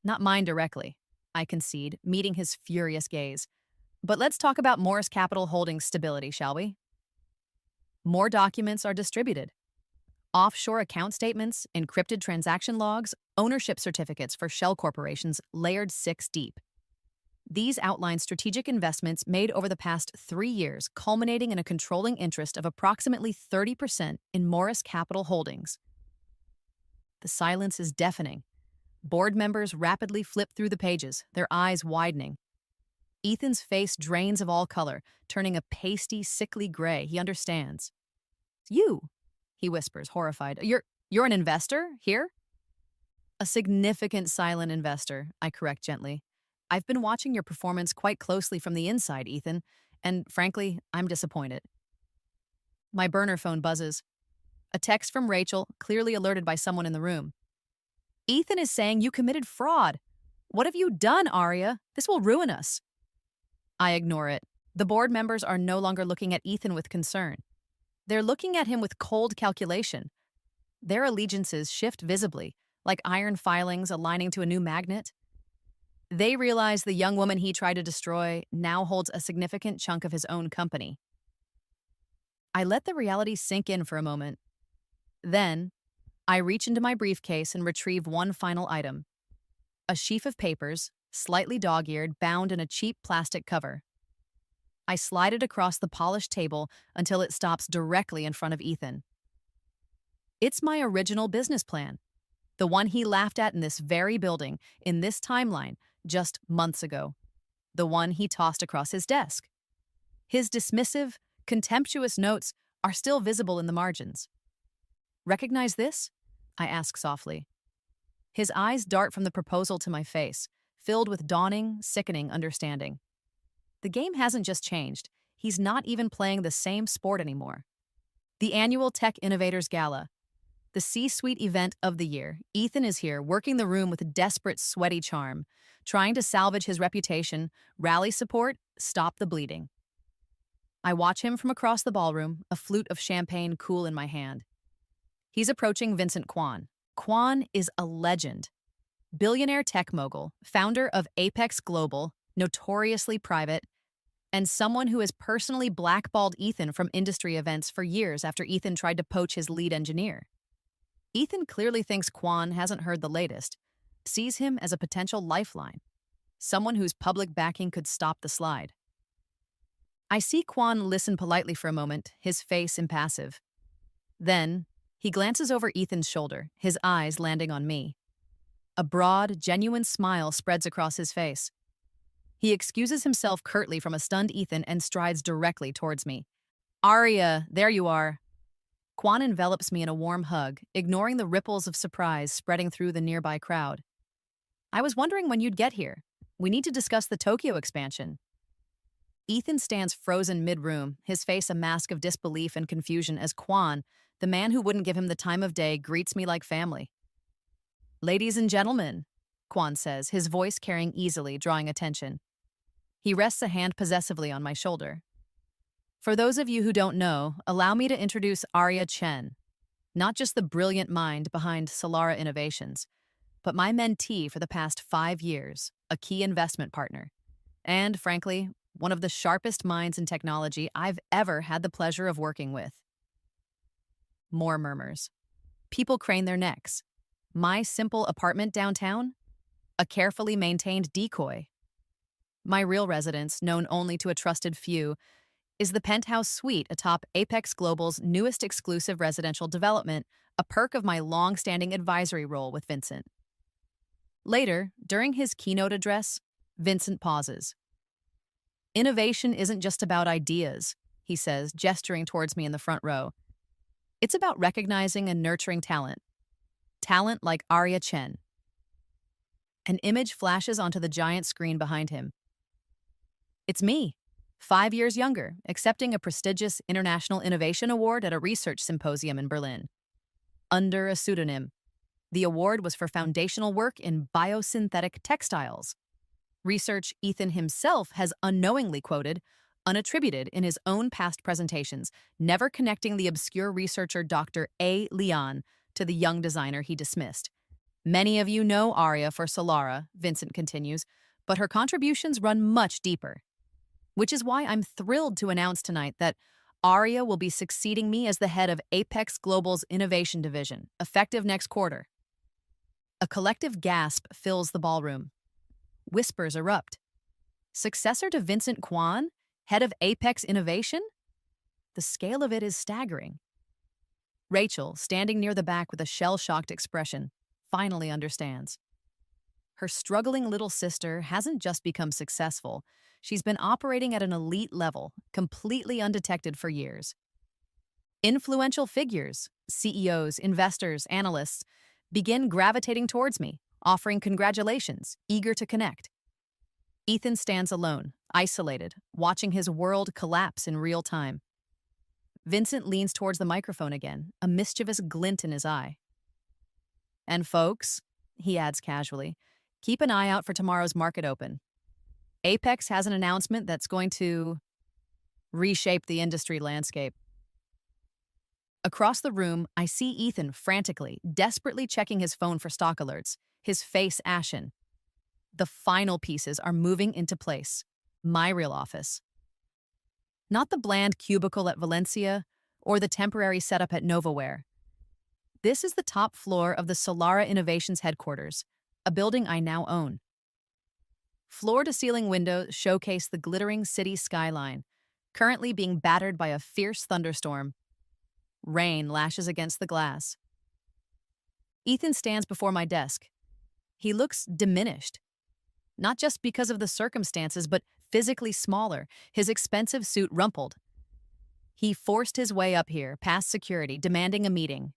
Not mine directly, I concede, meeting his furious gaze. But let's talk about Morris Capital Holdings' stability, shall we? More documents are distributed. Offshore account statements, encrypted transaction logs, ownership certificates for shell corporations layered 6 deep. These outline strategic investments made over the past 3 years, culminating in a controlling interest of approximately 30% in Morris Capital Holdings. The silence is deafening. Board members rapidly flip through the pages, their eyes widening. Ethan's face drains of all color, turning a pasty, sickly gray. He understands. You, he whispers, horrified. You're an investor here? A significant silent investor, I correct gently. I've been watching your performance quite closely from the inside, Ethan, and frankly, I'm disappointed. My burner phone buzzes. A text from Rachel, clearly alerted by someone in the room. Ethan is saying you committed fraud. What have you done, Arya? This will ruin us. I ignore it. The board members are no longer looking at Ethan with concern. They're looking at him with cold calculation. Their allegiances shift visibly, like iron filings aligning to a new magnet. They realize the young woman he tried to destroy now holds a significant chunk of his own company. I let the reality sink in for a moment. Then, I reach into my briefcase and retrieve one final item. A sheaf of papers, slightly dog-eared, bound in a cheap plastic cover. I slide it across the polished table until it stops directly in front of Ethan. It's my original business plan. The one he laughed at in this very building, in this timeline, just months ago. The one he tossed across his desk. His dismissive, contemptuous notes are still visible in the margins. Recognize this? I ask softly. His eyes dart from the proposal to my face, filled with dawning, sickening understanding. The game hasn't just changed. He's not even playing the same sport anymore. The annual Tech Innovators Gala. The C-suite event of the year. Ethan is here, working the room with a desperate, sweaty charm, trying to salvage his reputation, rally support, stop the bleeding. I watch him from across the ballroom, a flute of champagne cool in my hand. He's approaching Vincent Kwan. Kwan is a legend. Billionaire tech mogul, founder of Apex Global, notoriously private, and someone who has personally blackballed Ethan from industry events for years after Ethan tried to poach his lead engineer. Ethan clearly thinks Kwan hasn't heard the latest, sees him as a potential lifeline, someone whose public backing could stop the slide. I see Kwan listen politely for a moment, his face impassive. Then, he glances over Ethan's shoulder, his eyes landing on me. A broad, genuine smile spreads across his face. He excuses himself curtly from a stunned Ethan and strides directly towards me. Arya, there you are. Kwan envelops me in a warm hug, ignoring the ripples of surprise spreading through the nearby crowd. I was wondering when you'd get here. We need to discuss the Tokyo expansion. Ethan stands frozen mid-room, his face a mask of disbelief and confusion as Kwan, the man who wouldn't give him the time of day, greets me like family. Ladies and gentlemen, Kwan says, his voice carrying easily, drawing attention. He rests a hand possessively on my shoulder. For those of you who don't know, allow me to introduce Arya Chen, not just the brilliant mind behind Solara Innovations, but my mentee for the past 5 years, a key investment partner, and, frankly, one of the sharpest minds in technology I've ever had the pleasure of working with. More murmurs. People crane their necks. My simple apartment downtown? A carefully maintained decoy. My real residence, known only to a trusted few, is the penthouse suite atop Apex Global's newest exclusive residential development, a perk of my long-standing advisory role with Vincent. Later, during his keynote address, Vincent pauses. Innovation isn't just about ideas, he says, gesturing towards me in the front row. It's about recognizing and nurturing talent. Talent like Arya Chen. An image flashes onto the giant screen behind him. It's me, 5 years younger, accepting a prestigious International Innovation Award at a research symposium in Berlin. Under a pseudonym. The award was for foundational work in biosynthetic textiles. Research Ethan himself has unknowingly quoted, unattributed in his own past presentations, never connecting the obscure researcher Dr. A. Leon to the young designer he dismissed. Many of you know Arya for Solara, Vincent continues, but her contributions run much deeper. Which is why I'm thrilled to announce tonight that Arya will be succeeding me as the head of Apex Global's Innovation Division, effective next quarter. A collective gasp fills the ballroom. Whispers erupt. Successor to Vincent Kwan, head of Apex Innovation? The scale of it is staggering. Rachel, standing near the back with a shell-shocked expression, finally understands. Her struggling little sister hasn't just become successful, she's been operating at an elite level, completely undetected for years. Influential figures, CEOs, investors, analysts, begin gravitating towards me, offering congratulations, eager to connect. Ethan stands alone, isolated, watching his world collapse in real time. Vincent leans towards the microphone again, a mischievous glint in his eye. And folks, he adds casually, keep an eye out for tomorrow's market open. Apex has an announcement that's going to reshape the industry landscape. Across the room, I see Ethan frantically, desperately checking his phone for stock alerts, his face ashen. The final pieces are moving into place. My real office. Not the bland cubicle at Valencia or the temporary setup at Novaware. This is the top floor of the Solara Innovations headquarters, a building I now own. Floor-to-ceiling windows showcase the glittering city skyline, currently being battered by a fierce thunderstorm. Rain lashes against the glass. Ethan stands before my desk. He looks diminished. Not just because of the circumstances, but physically smaller, his expensive suit rumpled. He forced his way up here, past security, demanding a meeting.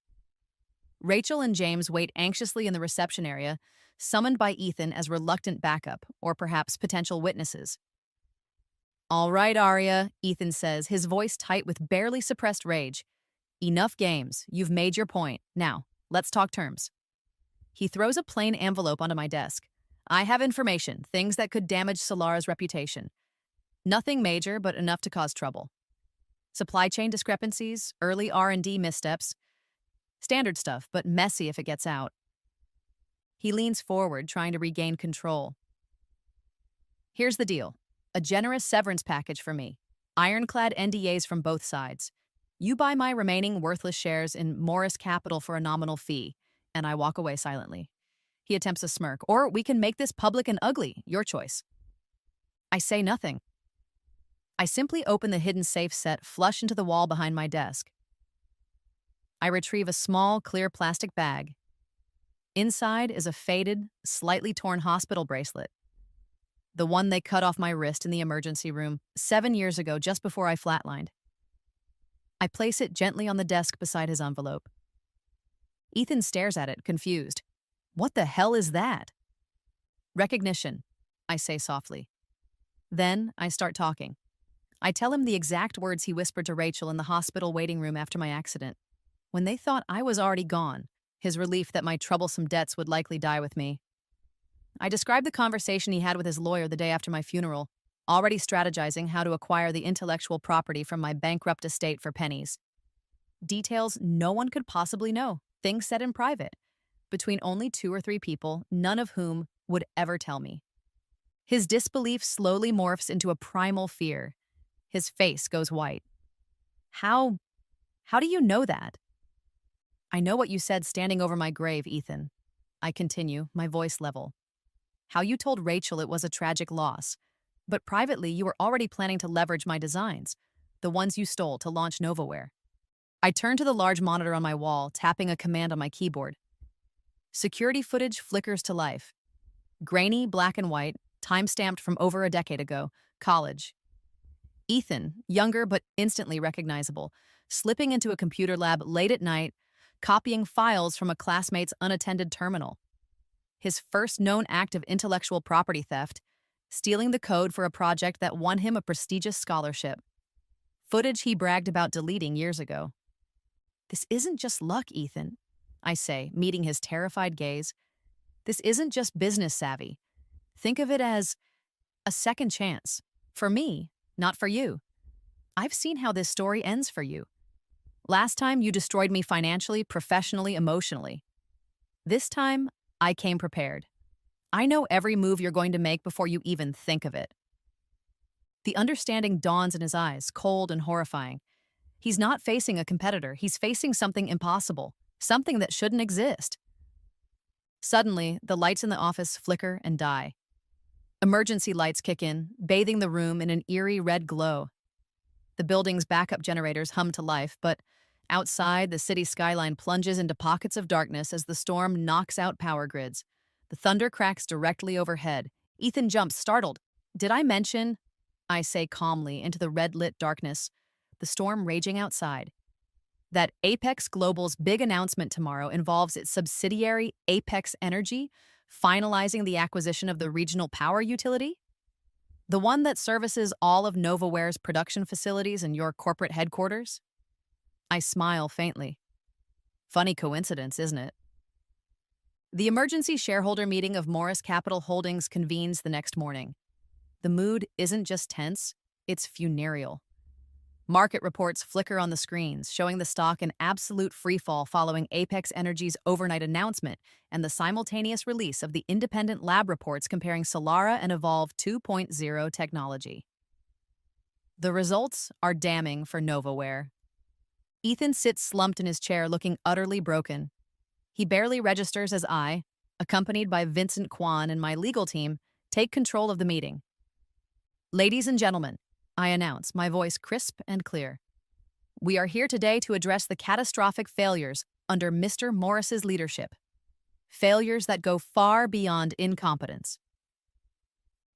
Rachel and James wait anxiously in the reception area, summoned by Ethan as reluctant backup, or perhaps potential witnesses. All right, Arya, Ethan says, his voice tight with barely suppressed rage. Enough games. You've made your point. Now, let's talk terms. He throws a plain envelope onto my desk. I have information, things that could damage Solara's reputation. Nothing major, but enough to cause trouble. Supply chain discrepancies, early R&D missteps. Standard stuff, but messy if it gets out. He leans forward, trying to regain control. Here's the deal. A generous severance package for me. Ironclad NDAs from both sides. You buy my remaining worthless shares in Morris Capital for a nominal fee, and I walk away silently. He attempts a smirk. Or we can make this public and ugly. Your choice. I say nothing. I simply open the hidden safe set flush into the wall behind my desk. I retrieve a small, clear plastic bag. Inside is a faded, slightly torn hospital bracelet. The one they cut off my wrist in the emergency room 7 years ago, just before I flatlined. I place it gently on the desk beside his envelope. Ethan stares at it, confused. What the hell is that? Recognition, I say softly. Then I start talking. I tell him the exact words he whispered to Rachel in the hospital waiting room after my accident. When they thought I was already gone, his relief that my troublesome debts would likely die with me. I describe the conversation he had with his lawyer the day after my funeral, already strategizing how to acquire the intellectual property from my bankrupt estate for pennies. Details no one could possibly know, things said in private, between only 2 or 3 people, none of whom would ever tell me. His disbelief slowly morphs into a primal fear. His face goes white. How, how do you know that? I know what you said standing over my grave, Ethan. I continue, my voice level. How you told Rachel it was a tragic loss. But privately, you were already planning to leverage my designs, the ones you stole to launch Novaware. I turn to the large monitor on my wall, tapping a command on my keyboard. Security footage flickers to life. Grainy, black and white, time-stamped from over a decade ago, college. Ethan, younger but instantly recognizable, slipping into a computer lab late at night, copying files from a classmate's unattended terminal. His first known act of intellectual property theft, stealing the code for a project that won him a prestigious scholarship. Footage he bragged about deleting years ago. This isn't just luck, Ethan, I say, meeting his terrified gaze. This isn't just business savvy. Think of it as a second chance. For me, not for you. I've seen how this story ends for you. Last time, you destroyed me financially, professionally, emotionally. This time, I came prepared. I know every move you're going to make before you even think of it. The understanding dawns in his eyes, cold and horrifying. He's not facing a competitor. He's facing something impossible, something that shouldn't exist. Suddenly, the lights in the office flicker and die. Emergency lights kick in, bathing the room in an eerie red glow. The building's backup generators hum to life, but outside, the city skyline plunges into pockets of darkness as the storm knocks out power grids. The thunder cracks directly overhead. Ethan jumps, startled. Did I mention? I say calmly into the red-lit darkness, the storm raging outside. That Apex Global's big announcement tomorrow involves its subsidiary Apex Energy finalizing the acquisition of the regional power utility? The one that services all of Novaware's production facilities and your corporate headquarters? I smile faintly. Funny coincidence, isn't it? The emergency shareholder meeting of Morris Capital Holdings convenes the next morning. The mood isn't just tense, it's funereal. Market reports flicker on the screens, showing the stock in absolute freefall following Apex Energy's overnight announcement and the simultaneous release of the independent lab reports comparing Solara and Evolve 2.0 technology. The results are damning for Novaware. Ethan sits slumped in his chair, looking utterly broken. He barely registers as I, accompanied by Vincent Kwan and my legal team, take control of the meeting. Ladies and gentlemen, I announce, my voice crisp and clear. We are here today to address the catastrophic failures under Mr. Morris's leadership. Failures that go far beyond incompetence.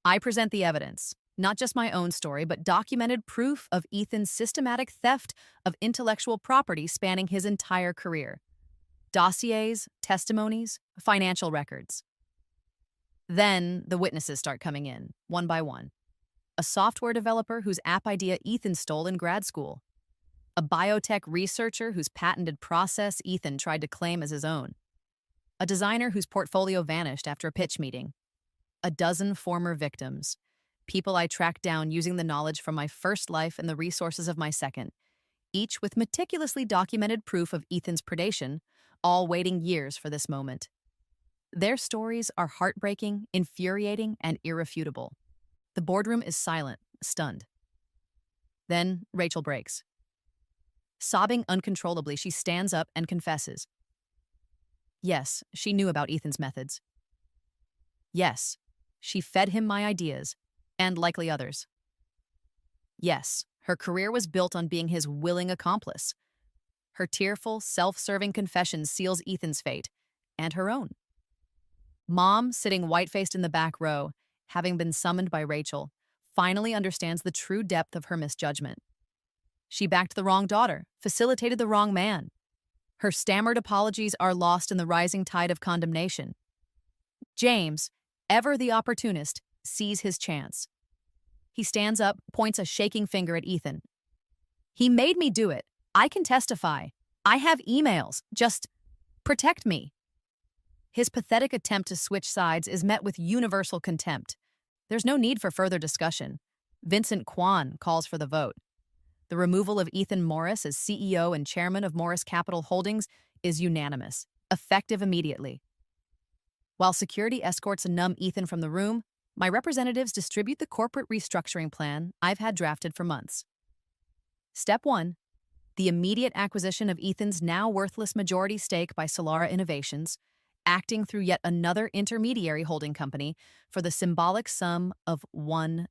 I present the evidence, not just my own story, but documented proof of Ethan's systematic theft of intellectual property spanning his entire career. Dossiers, testimonies, financial records. Then the witnesses start coming in, one by one. A software developer whose app idea Ethan stole in grad school. A biotech researcher whose patented process Ethan tried to claim as his own. A designer whose portfolio vanished after a pitch meeting. A dozen former victims. People I tracked down using the knowledge from my first life and the resources of my second, each with meticulously documented proof of Ethan's predation, all waiting years for this moment. Their stories are heartbreaking, infuriating, and irrefutable. The boardroom is silent, stunned. Then Rachel breaks. Sobbing uncontrollably, she stands up and confesses. Yes, she knew about Ethan's methods. Yes, she fed him my ideas, and likely others. Yes, her career was built on being his willing accomplice. Her tearful, self-serving confession seals Ethan's fate, and her own. Mom, sitting white-faced in the back row, having been summoned by Rachel, finally understands the true depth of her misjudgment. She backed the wrong daughter, facilitated the wrong man. Her stammered apologies are lost in the rising tide of condemnation. James, ever the opportunist, sees his chance. He stands up, points a shaking finger at Ethan. He made me do it. I can testify. I have emails. Just protect me. His pathetic attempt to switch sides is met with universal contempt. There's no need for further discussion. Vincent Kwan calls for the vote. The removal of Ethan Morris as CEO and chairman of Morris Capital Holdings is unanimous, effective immediately. While security escorts numb Ethan from the room, My representatives distribute the corporate restructuring plan I've had drafted for months. Step 1. The immediate acquisition of Ethan's now worthless majority stake by Solara Innovations, acting through yet another intermediary holding company for the symbolic sum of $1.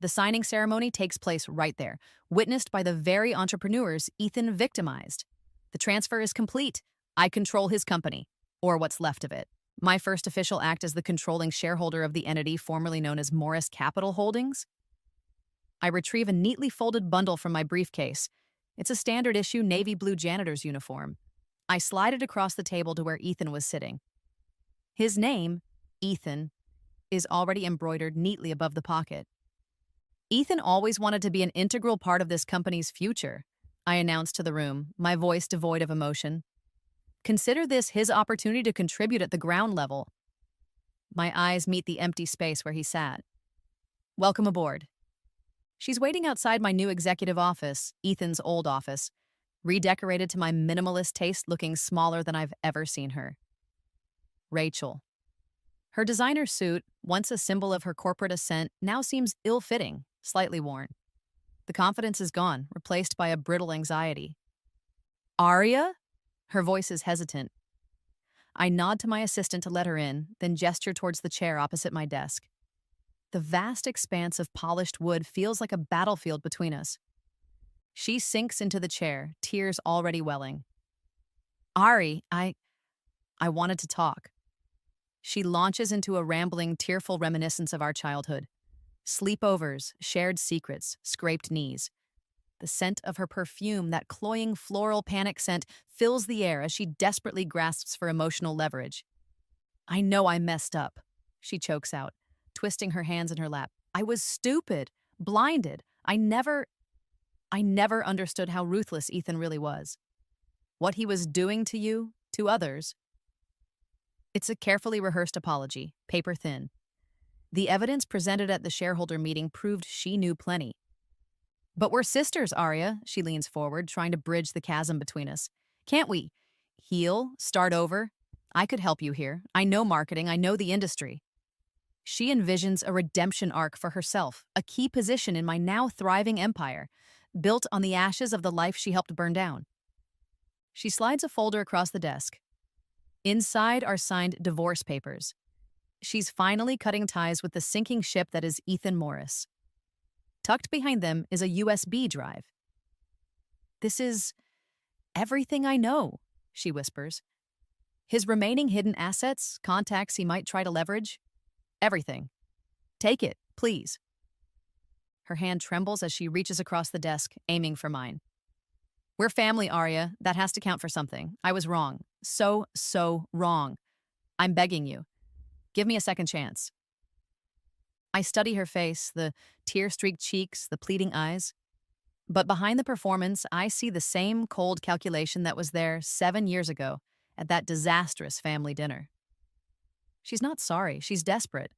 The signing ceremony takes place right there, witnessed by the very entrepreneurs Ethan victimized. The transfer is complete. I control his company, or what's left of it. My first official act as the controlling shareholder of the entity formerly known as Morris Capital Holdings. I retrieve a neatly folded bundle from my briefcase. It's a standard issue navy blue janitor's uniform. I slide it across the table to where Ethan was sitting. His name, Ethan, is already embroidered neatly above the pocket. Ethan always wanted to be an integral part of this company's future, I announced to the room, my voice devoid of emotion. Consider this his opportunity to contribute at the ground level. My eyes meet the empty space where he sat. Welcome aboard. She's waiting outside my new executive office, Ethan's old office, redecorated to my minimalist taste, looking smaller than I've ever seen her. Rachel. Her designer suit, once a symbol of her corporate ascent, now seems ill-fitting, slightly worn. The confidence is gone, replaced by a brittle anxiety. Aria? Her voice is hesitant. I nod to my assistant to let her in, then gesture towards the chair opposite my desk. The vast expanse of polished wood feels like a battlefield between us. She sinks into the chair, tears already welling. Ari, I wanted to talk. She launches into a rambling, tearful reminiscence of our childhood. Sleepovers, shared secrets, scraped knees. The scent of her perfume, that cloying floral panic scent, fills the air as she desperately grasps for emotional leverage. I know I messed up, she chokes out, twisting her hands in her lap. I was stupid, blinded. I never understood how ruthless Ethan really was. What he was doing to you, to others. It's a carefully rehearsed apology, paper thin. The evidence presented at the shareholder meeting proved she knew plenty. But we're sisters, Arya, she leans forward, trying to bridge the chasm between us. Can't we? Heal, start over? I could help you here. I know marketing, I know the industry. She envisions a redemption arc for herself, a key position in my now thriving empire, built on the ashes of the life she helped burn down. She slides a folder across the desk. Inside are signed divorce papers. She's finally cutting ties with the sinking ship that is Ethan Morris. Tucked behind them is a USB drive. This is everything I know, she whispers. His remaining hidden assets, contacts he might try to leverage. Everything. Take it, please. Her hand trembles as she reaches across the desk, aiming for mine. We're family, Arya. That has to count for something. I was wrong. So wrong. I'm begging you. Give me a second chance. I study her face, the tear-streaked cheeks, the pleading eyes. But behind the performance, I see the same cold calculation that was there 7 years ago at that disastrous family dinner. She's not sorry. She's desperate.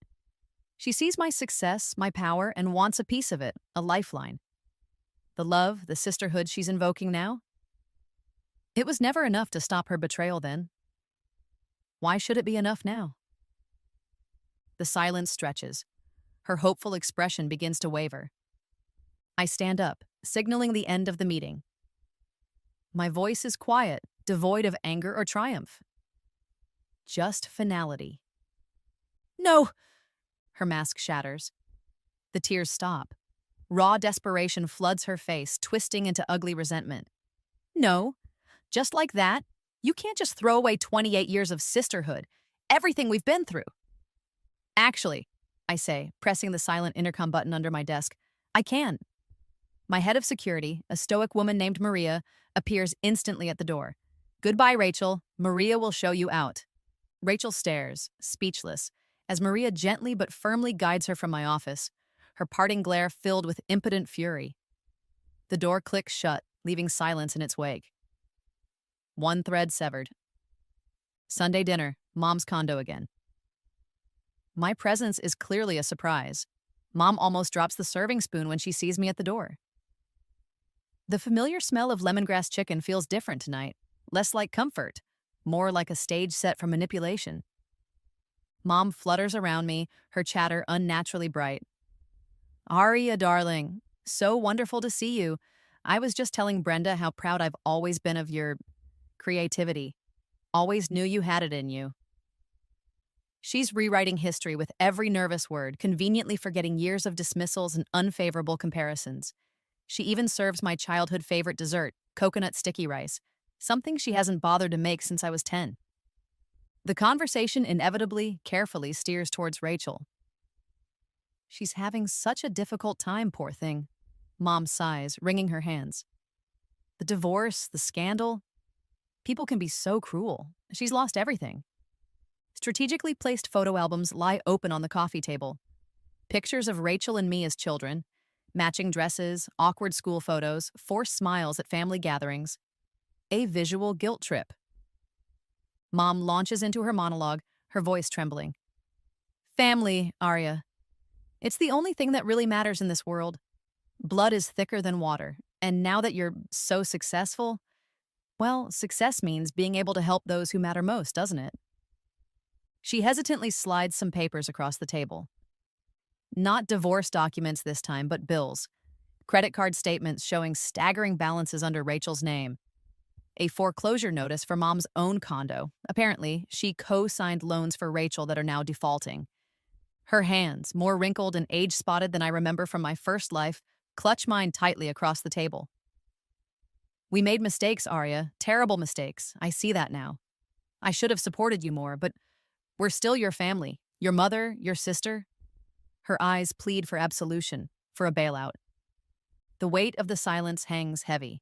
She sees my success, my power, and wants a piece of it, a lifeline. The love, the sisterhood she's invoking now? It was never enough to stop her betrayal then. Why should it be enough now? The silence stretches. Her hopeful expression begins to waver. I stand up, signaling the end of the meeting. My voice is quiet, devoid of anger or triumph. Just finality. No! Her mask shatters. The tears stop. Raw desperation floods her face, twisting into ugly resentment. No, just like that, you can't just throw away 28 years of sisterhood, everything we've been through. Actually, I say, pressing the silent intercom button under my desk, I can. My head of security, a stoic woman named Maria, appears instantly at the door. Goodbye, Rachel. Maria will show you out. Rachel stares, speechless, as Maria gently but firmly guides her from my office, her parting glare filled with impotent fury. The door clicks shut, leaving silence in its wake. One thread severed. Sunday dinner, Mom's condo again. My presence is clearly a surprise. Mom almost drops the serving spoon when she sees me at the door. The familiar smell of lemongrass chicken feels different tonight, less like comfort, more like a stage set for manipulation. Mom flutters around me, her chatter unnaturally bright. Aria, darling, so wonderful to see you. I was just telling Brenda how proud I've always been of your creativity. Always knew you had it in you. She's rewriting history with every nervous word, conveniently forgetting years of dismissals and unfavorable comparisons. She even serves my childhood favorite dessert, coconut sticky rice, something she hasn't bothered to make since I was 10. The conversation inevitably, carefully steers towards Rachel. She's having such a difficult time, poor thing. Mom sighs, wringing her hands. The divorce, the scandal, people can be so cruel. She's lost everything. Strategically placed photo albums lie open on the coffee table. Pictures of Rachel and me as children, matching dresses, awkward school photos, forced smiles at family gatherings. A visual guilt trip. Mom launches into her monologue, her voice trembling. Family, Arya. It's the only thing that really matters in this world. Blood is thicker than water, and now that you're so successful, well, success means being able to help those who matter most, doesn't it? She hesitantly slides some papers across the table. Not divorce documents this time, but bills. Credit card statements showing staggering balances under Rachel's name. A foreclosure notice for Mom's own condo. Apparently, she co-signed loans for Rachel that are now defaulting. Her hands, more wrinkled and age-spotted than I remember from my first life, clutch mine tightly across the table. We made mistakes, Arya. Terrible mistakes. I see that now. I should have supported you more, but we're still your family. Your mother, your sister. Her eyes plead for absolution, for a bailout. The weight of the silence hangs heavy.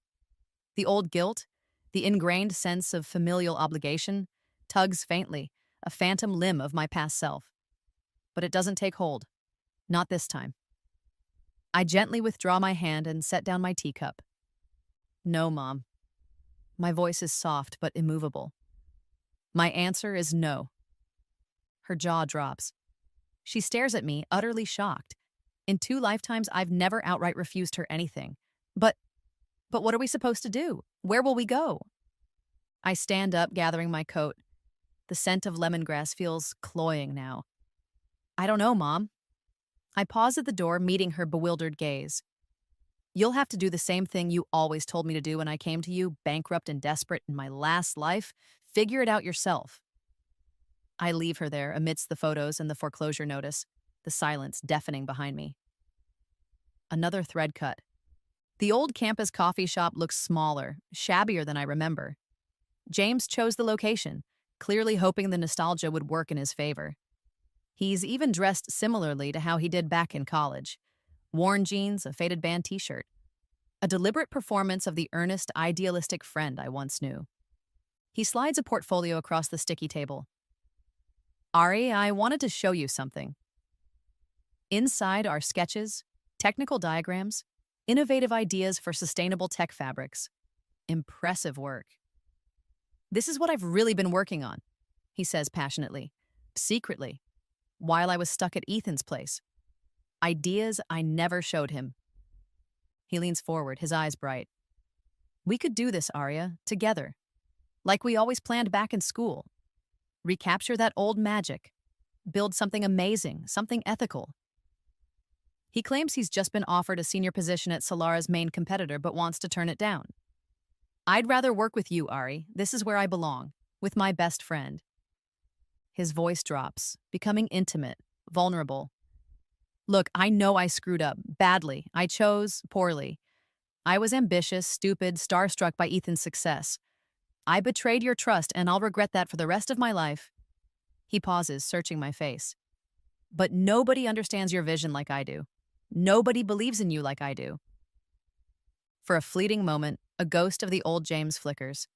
The old guilt, the ingrained sense of familial obligation, tugs faintly, a phantom limb of my past self. But it doesn't take hold. Not this time. I gently withdraw my hand and set down my teacup. No, Mom. My voice is soft but immovable. My answer is no. Her jaw drops. She stares at me, utterly shocked. In 2 lifetimes, I've never outright refused her anything. But what are we supposed to do? Where will we go? I stand up, gathering my coat. The scent of lemongrass feels cloying now. I don't know, Mom. I pause at the door, meeting her bewildered gaze. You'll have to do the same thing you always told me to do when I came to you, bankrupt and desperate in my last life. Figure it out yourself. I leave her there amidst the photos and the foreclosure notice, the silence deafening behind me. Another thread cut. The old campus coffee shop looks smaller, shabbier than I remember. James chose the location, clearly hoping the nostalgia would work in his favor. He's even dressed similarly to how he did back in college. Worn jeans, a faded band t-shirt. A deliberate performance of the earnest, idealistic friend I once knew. He slides a portfolio across the sticky table. Ari, I wanted to show you something. Inside are sketches, technical diagrams, innovative ideas for sustainable tech fabrics. Impressive work. This is what I've really been working on, he says passionately, secretly, while I was stuck at Ethan's place. Ideas I never showed him. He leans forward, his eyes bright. We could do this, Arya, together. Like we always planned back in school. Recapture that old magic. Build something amazing, something ethical. He claims he's just been offered a senior position at Solara's main competitor but wants to turn it down. I'd rather work with you, Ari. This is where I belong, with my best friend. His voice drops, becoming intimate, vulnerable. Look, I know I screwed up, badly. I chose poorly. I was ambitious, stupid, starstruck by Ethan's success. I betrayed your trust, and I'll regret that for the rest of my life. He pauses, searching my face. But nobody understands your vision like I do. Nobody believes in you like I do. For a fleeting moment, a ghost of the old James flickers.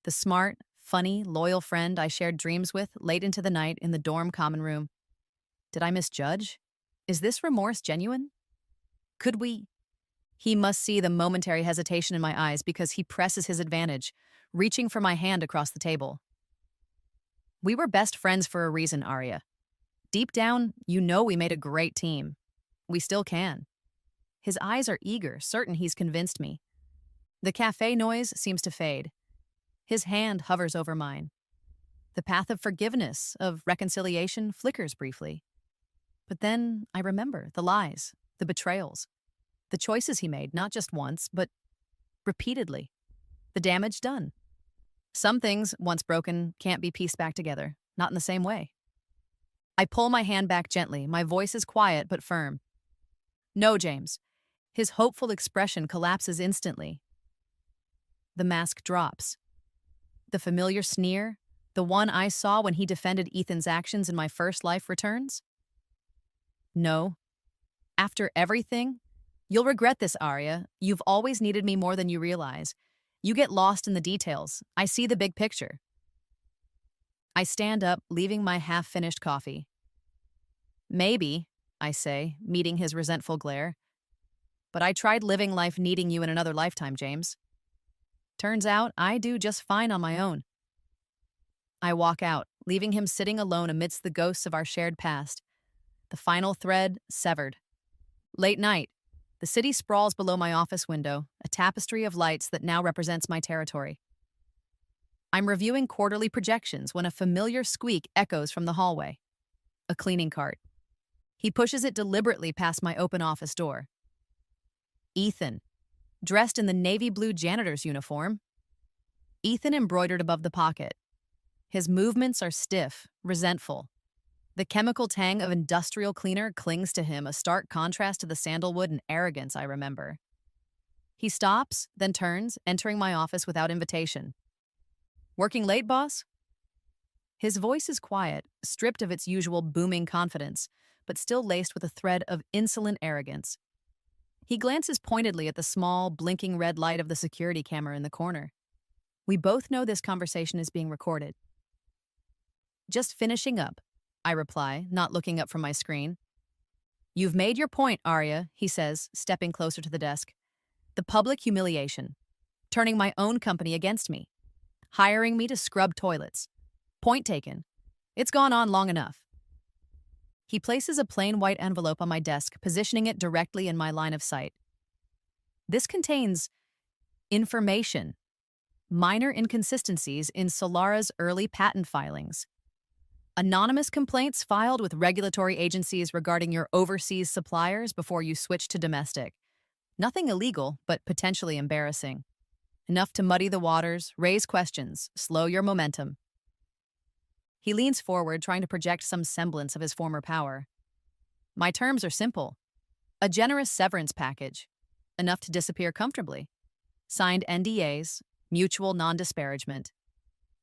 The smart, funny, loyal friend I shared dreams with late into the night in the dorm common room. Did I misjudge? Is this remorse genuine? Could we? He must see the momentary hesitation in my eyes because he presses his advantage, reaching for my hand across the table. We were best friends for a reason, Arya. Deep down, you know we made a great team. We still can. His eyes are eager, certain he's convinced me. The cafe noise seems to fade. His hand hovers over mine. The path of forgiveness, of reconciliation, flickers briefly. But then I remember the lies, the betrayals, the choices he made, not just once, but repeatedly. The damage done. Some things, once broken, can't be pieced back together, not in the same way. I pull my hand back gently, my voice is quiet but firm. No, James. His hopeful expression collapses instantly. The mask drops. The familiar sneer, the one I saw when he defended Ethan's actions in my first life, returns. No. After everything, you'll regret this, Arya. You've always needed me more than you realize. You get lost in the details. I see the big picture. I stand up, leaving my half-finished coffee. Maybe, I say, meeting his resentful glare. But I tried living life needing you in another lifetime, James. Turns out I do just fine on my own. I walk out, leaving him sitting alone amidst the ghosts of our shared past. The final thread severed. Late night. The city sprawls below my office window, a tapestry of lights that now represents my territory. I'm reviewing quarterly projections when a familiar squeak echoes from the hallway. A cleaning cart. He pushes it deliberately past my open office door. Ethan, dressed in the navy blue janitor's uniform. Ethan embroidered above the pocket. His movements are stiff, resentful. The chemical tang of industrial cleaner clings to him, a stark contrast to the sandalwood and arrogance I remember. He stops, then turns, entering my office without invitation. Working late, boss? His voice is quiet, stripped of its usual booming confidence, but still laced with a thread of insolent arrogance. He glances pointedly at the small, blinking red light of the security camera in the corner. We both know this conversation is being recorded. Just finishing up, I reply, not looking up from my screen. You've made your point, Arya, he says, stepping closer to the desk. The public humiliation. Turning my own company against me. Hiring me to scrub toilets. Point taken. It's gone on long enough. He places a plain white envelope on my desk, positioning it directly in my line of sight. This contains information. Minor inconsistencies in Solara's early patent filings. Anonymous complaints filed with regulatory agencies regarding your overseas suppliers before you switch to domestic. Nothing illegal, but potentially embarrassing. Enough to muddy the waters, raise questions, slow your momentum. He leans forward, trying to project some semblance of his former power. My terms are simple. A generous severance package. Enough to disappear comfortably. Signed NDAs, mutual non-disparagement.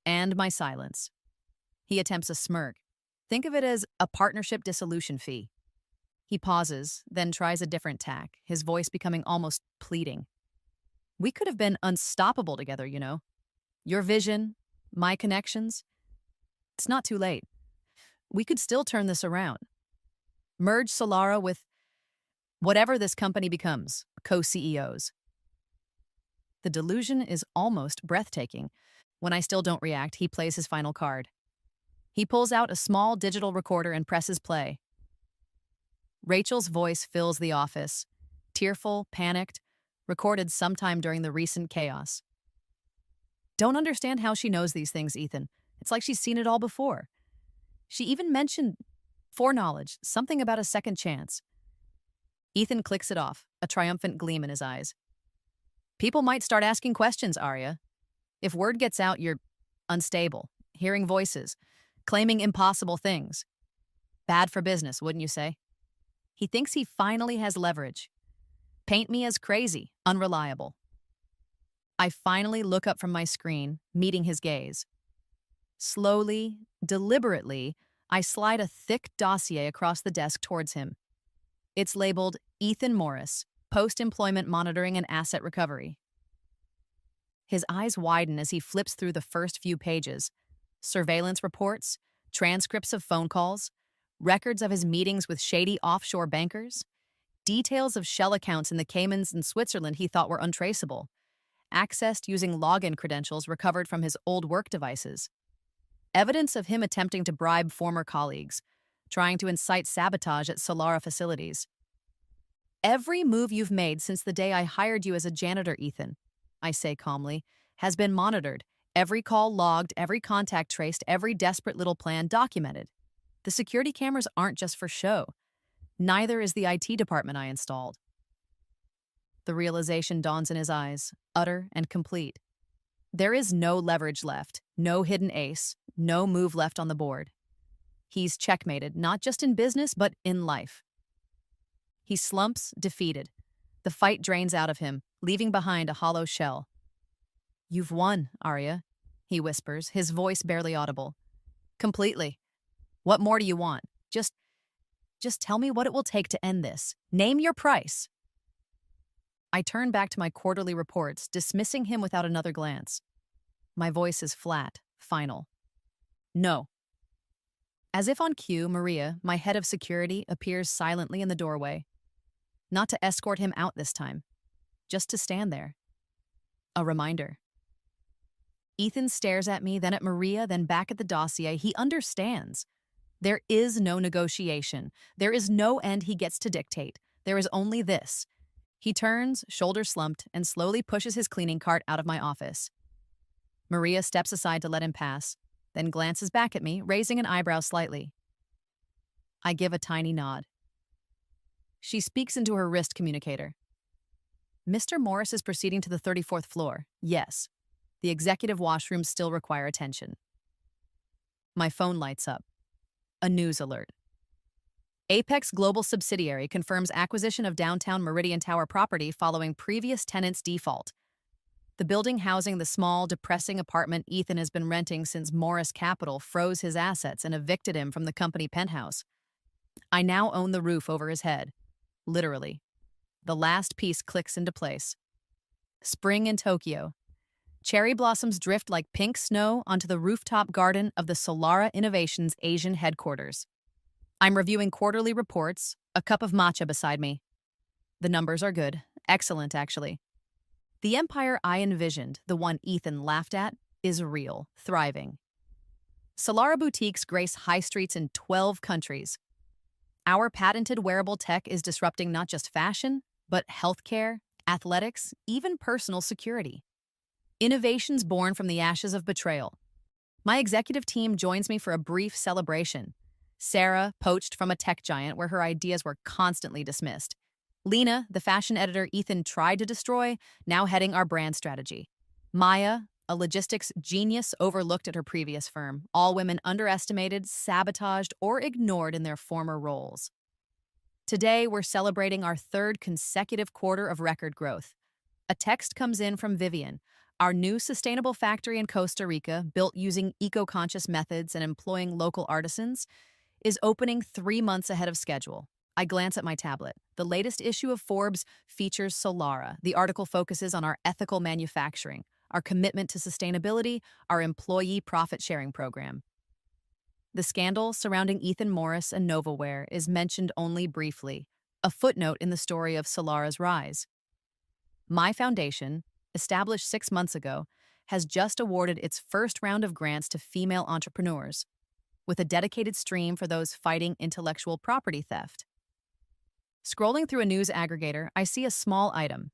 And my silence. He attempts a smirk. Think of it as a partnership dissolution fee. He pauses, then tries a different tack, his voice becoming almost pleading. We could have been unstoppable together, you know. Your vision, my connections. It's not too late. We could still turn this around. Merge Solara with whatever this company becomes, co-CEOs. The delusion is almost breathtaking. When I still don't react, he plays his final card. He pulls out a small digital recorder and presses play. Rachel's voice fills the office, tearful, panicked, recorded sometime during the recent chaos. Don't understand how she knows these things, Ethan. It's like she's seen it all before. She even mentioned foreknowledge, something about a second chance. Ethan clicks it off, a triumphant gleam in his eyes. People might start asking questions, Arya. If word gets out, you're unstable, hearing voices, claiming impossible things. Bad for business, wouldn't you say? He thinks he finally has leverage. Paint me as crazy, unreliable. I finally look up from my screen, meeting his gaze. Slowly, deliberately, I slide a thick dossier across the desk towards him. It's labeled Ethan Morris, Post-Employment Monitoring and Asset Recovery. His eyes widen as he flips through the first few pages. Surveillance reports, transcripts of phone calls, records of his meetings with shady offshore bankers, details of shell accounts in the Caymans and Switzerland he thought were untraceable, accessed using login credentials recovered from his old work devices, evidence of him attempting to bribe former colleagues, trying to incite sabotage at Solara facilities. Every move you've made since the day I hired you as a janitor, Ethan, I say calmly, has been monitored, Every call logged, every contact traced, every desperate little plan documented. The security cameras aren't just for show. Neither is the IT department I installed. The realization dawns in his eyes, utter and complete. There is no leverage left, no hidden ace, no move left on the board. He's checkmated, not just in business, but in life. He slumps, defeated. The fight drains out of him, leaving behind a hollow shell. "You've won, Arya," he whispers, his voice barely audible. "Completely. What more do you want? Just tell me what it will take to end this. Name your price." I turn back to my quarterly reports, dismissing him without another glance. My voice is flat, final. "No." As if on cue, Maria, my head of security, appears silently in the doorway. Not to escort him out this time, just to stand there. A reminder. Ethan stares at me, then at Maria, then back at the dossier. He understands. There is no negotiation. There is no end he gets to dictate. There is only this. He turns, shoulders slumped, and slowly pushes his cleaning cart out of my office. Maria steps aside to let him pass, then glances back at me, raising an eyebrow slightly. I give a tiny nod. She speaks into her wrist communicator. "Mr. Morris is proceeding to the 34th floor. Yes. The executive washrooms still require attention." My phone lights up. A news alert. Apex Global subsidiary confirms acquisition of downtown Meridian Tower property following previous tenant's default. The building housing the small, depressing apartment Ethan has been renting since Morris Capital froze his assets and evicted him from the company penthouse. I now own the roof over his head. Literally. The last piece clicks into place. Spring in Tokyo. Cherry blossoms drift like pink snow onto the rooftop garden of the Solara Innovations Asian headquarters. I'm reviewing quarterly reports, a cup of matcha beside me. The numbers are good. Excellent, actually. The empire I envisioned, the one Ethan laughed at, is real, thriving. Solara boutiques grace high streets in 12 countries. Our patented wearable tech is disrupting not just fashion, but healthcare, athletics, even personal security. Innovations born from the ashes of betrayal. My executive team joins me for a brief celebration. Sarah, poached from a tech giant where her ideas were constantly dismissed. Lena, the fashion editor Ethan tried to destroy, now heading our brand strategy. Maya, a logistics genius overlooked at her previous firm, all women underestimated, sabotaged, or ignored in their former roles. Today, we're celebrating our third consecutive quarter of record growth. A text comes in from Vivian. Our new sustainable factory in Costa Rica, built using eco-conscious methods and employing local artisans, is opening 3 months ahead of schedule. I glance at my tablet. The latest issue of Forbes features Solara. The article focuses on our ethical manufacturing, our commitment to sustainability, our employee profit-sharing program. The scandal surrounding Ethan Morris and Novaware is mentioned only briefly, a footnote in the story of Solara's rise. My foundation, established 6 months ago, has just awarded its first round of grants to female entrepreneurs, with a dedicated stream for those fighting intellectual property theft. Scrolling through a news aggregator, I see a small item.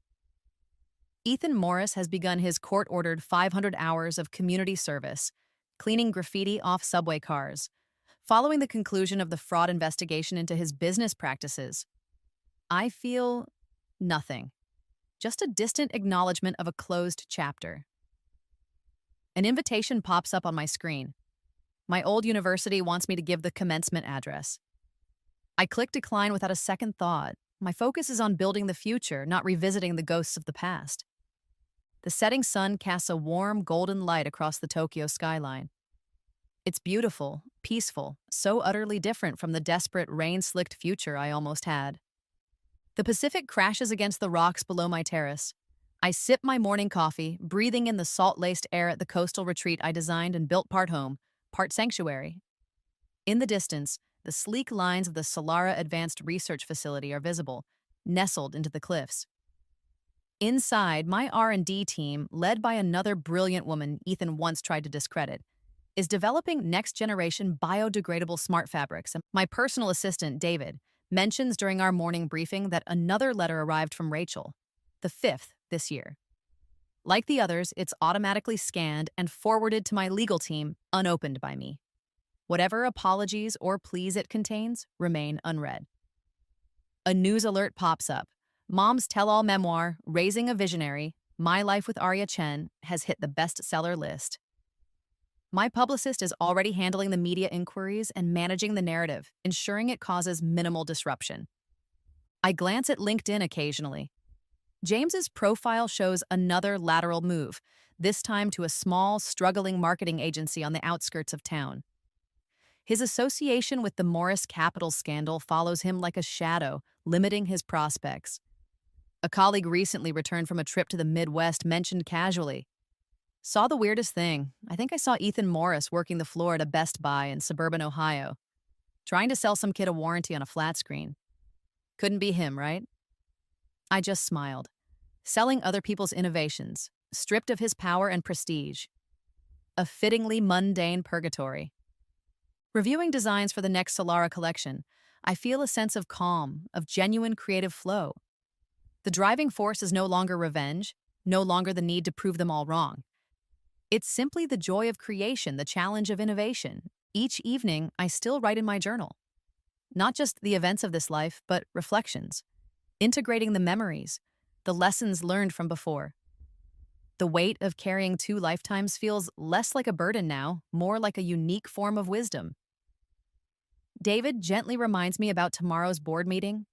Ethan Morris has begun his court-ordered 500 hours of community service, cleaning graffiti off subway cars, following the conclusion of the fraud investigation into his business practices. I feel nothing, just a distant acknowledgement of a closed chapter. An invitation pops up on my screen. My old university wants me to give the commencement address. I click decline without a second thought. My focus is on building the future, not revisiting the ghosts of the past. The setting sun casts a warm, golden light across the Tokyo skyline. It's beautiful, peaceful, so utterly different from the desperate, rain-slicked future I almost had. The Pacific crashes against the rocks below my terrace. I sip my morning coffee, breathing in the salt-laced air at the coastal retreat I designed and built part home, part sanctuary. In the distance, the sleek lines of the Solara Advanced Research Facility are visible, nestled into the cliffs. Inside, my R&D team, led by another brilliant woman Ethan once tried to discredit, is developing next-generation biodegradable smart fabrics. My personal assistant, David, mentions during our morning briefing that another letter arrived from Rachel, the 5th this year. Like the others, it's automatically scanned and forwarded to my legal team, unopened by me. Whatever apologies or pleas it contains remain unread. A news alert pops up. Mom's tell-all memoir, Raising a Visionary, My Life with Arya Chen, has hit the bestseller list. My publicist is already handling the media inquiries and managing the narrative, ensuring it causes minimal disruption. I glance at LinkedIn occasionally. James's profile shows another lateral move, this time to a small, struggling marketing agency on the outskirts of town. His association with the Morris Capital scandal follows him like a shadow, limiting his prospects. A colleague recently returned from a trip to the Midwest mentioned casually, "Saw the weirdest thing. I think I saw Ethan Morris working the floor at a Best Buy in suburban Ohio, trying to sell some kid a warranty on a flat screen. Couldn't be him, right?" I just smiled. Selling other people's innovations, stripped of his power and prestige. A fittingly mundane purgatory. Reviewing designs for the next Solara collection, I feel a sense of calm, of genuine creative flow. The driving force is no longer revenge, no longer the need to prove them all wrong. It's simply the joy of creation, the challenge of innovation. Each evening, I still write in my journal. Not just the events of this life, but reflections, integrating the memories, the lessons learned from before. The weight of carrying two lifetimes feels less like a burden now, more like a unique form of wisdom. David gently reminds me about tomorrow's board meeting,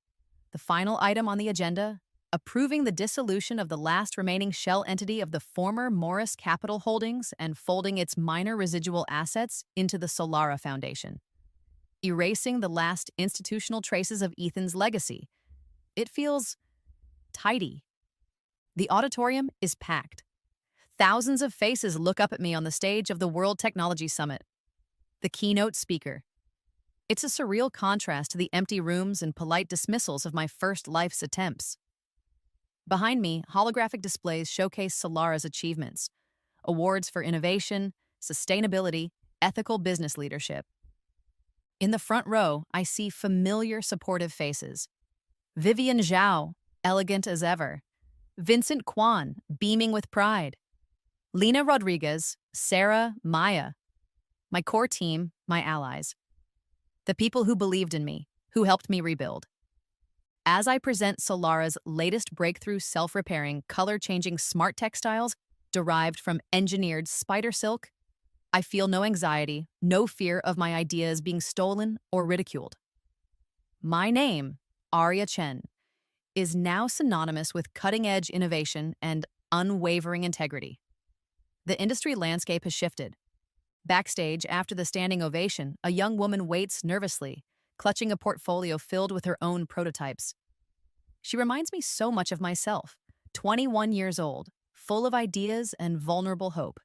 the final item on the agenda, approving the dissolution of the last remaining shell entity of the former Morris Capital Holdings and folding its minor residual assets into the Solara Foundation. Erasing the last institutional traces of Ethan's legacy. It feels tidy. The auditorium is packed. Thousands of faces look up at me on the stage of the World Technology Summit. The keynote speaker. It's a surreal contrast to the empty rooms and polite dismissals of my first life's attempts. Behind me, holographic displays showcase Solara's achievements. Awards for innovation, sustainability, ethical business leadership. In the front row, I see familiar supportive faces. Vivian Zhao, elegant as ever. Vincent Kwan, beaming with pride. Lena Rodriguez, Sarah, Maya. My core team, my allies. The people who believed in me, who helped me rebuild. As I present Solara's latest breakthrough self-repairing, color-changing smart textiles derived from engineered spider silk, I feel no anxiety, no fear of my ideas being stolen or ridiculed. My name, Arya Chen, is now synonymous with cutting-edge innovation and unwavering integrity. The industry landscape has shifted. Backstage, after the standing ovation, a young woman waits nervously, clutching a portfolio filled with her own prototypes. She reminds me so much of myself, 21 years old, full of ideas and vulnerable hope.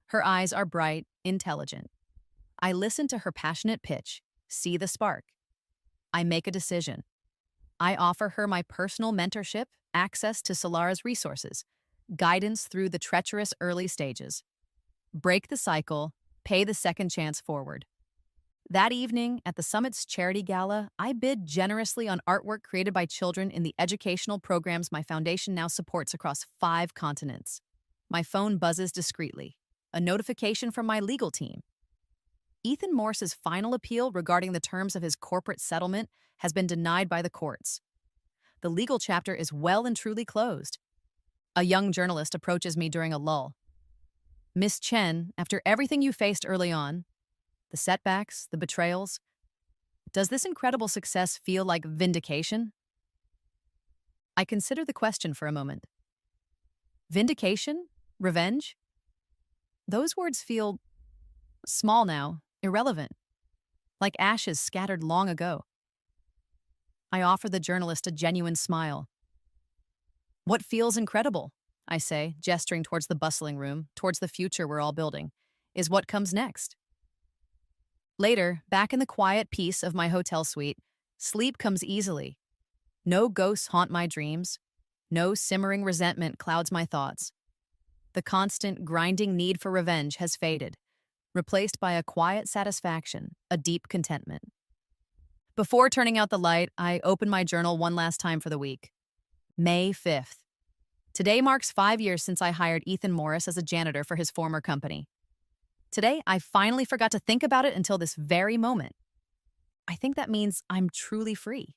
Her eyes are bright, intelligent. I listen to her passionate pitch, see the spark. I make a decision. I offer her my personal mentorship, access to Solara's resources, guidance through the treacherous early stages. Break the cycle, pay the second chance forward. That evening, at the Summit's charity gala, I bid generously on artwork created by children in the educational programs my foundation now supports across 5 continents. My phone buzzes discreetly. A notification from my legal team. Ethan Morse's final appeal regarding the terms of his corporate settlement has been denied by the courts. The legal chapter is well and truly closed. A young journalist approaches me during a lull. "Miss Chen, after everything you faced early on, the setbacks, the betrayals, does this incredible success feel like vindication?" I consider the question for a moment. Vindication? Revenge? Those words feel small now, irrelevant, like ashes scattered long ago. I offer the journalist a genuine smile. "What feels incredible," I say, gesturing towards the bustling room, towards the future we're all building, "is what comes next." Later, back in the quiet peace of my hotel suite, sleep comes easily. No ghosts haunt my dreams. No simmering resentment clouds my thoughts. The constant, grinding need for revenge has faded, replaced by a quiet satisfaction, a deep contentment. Before turning out the light, I open my journal one last time for the week. May 5th. Today marks 5 years since I hired Ethan Morris as a janitor for his former company. Today, I finally forgot to think about it until this very moment. I think that means I'm truly free.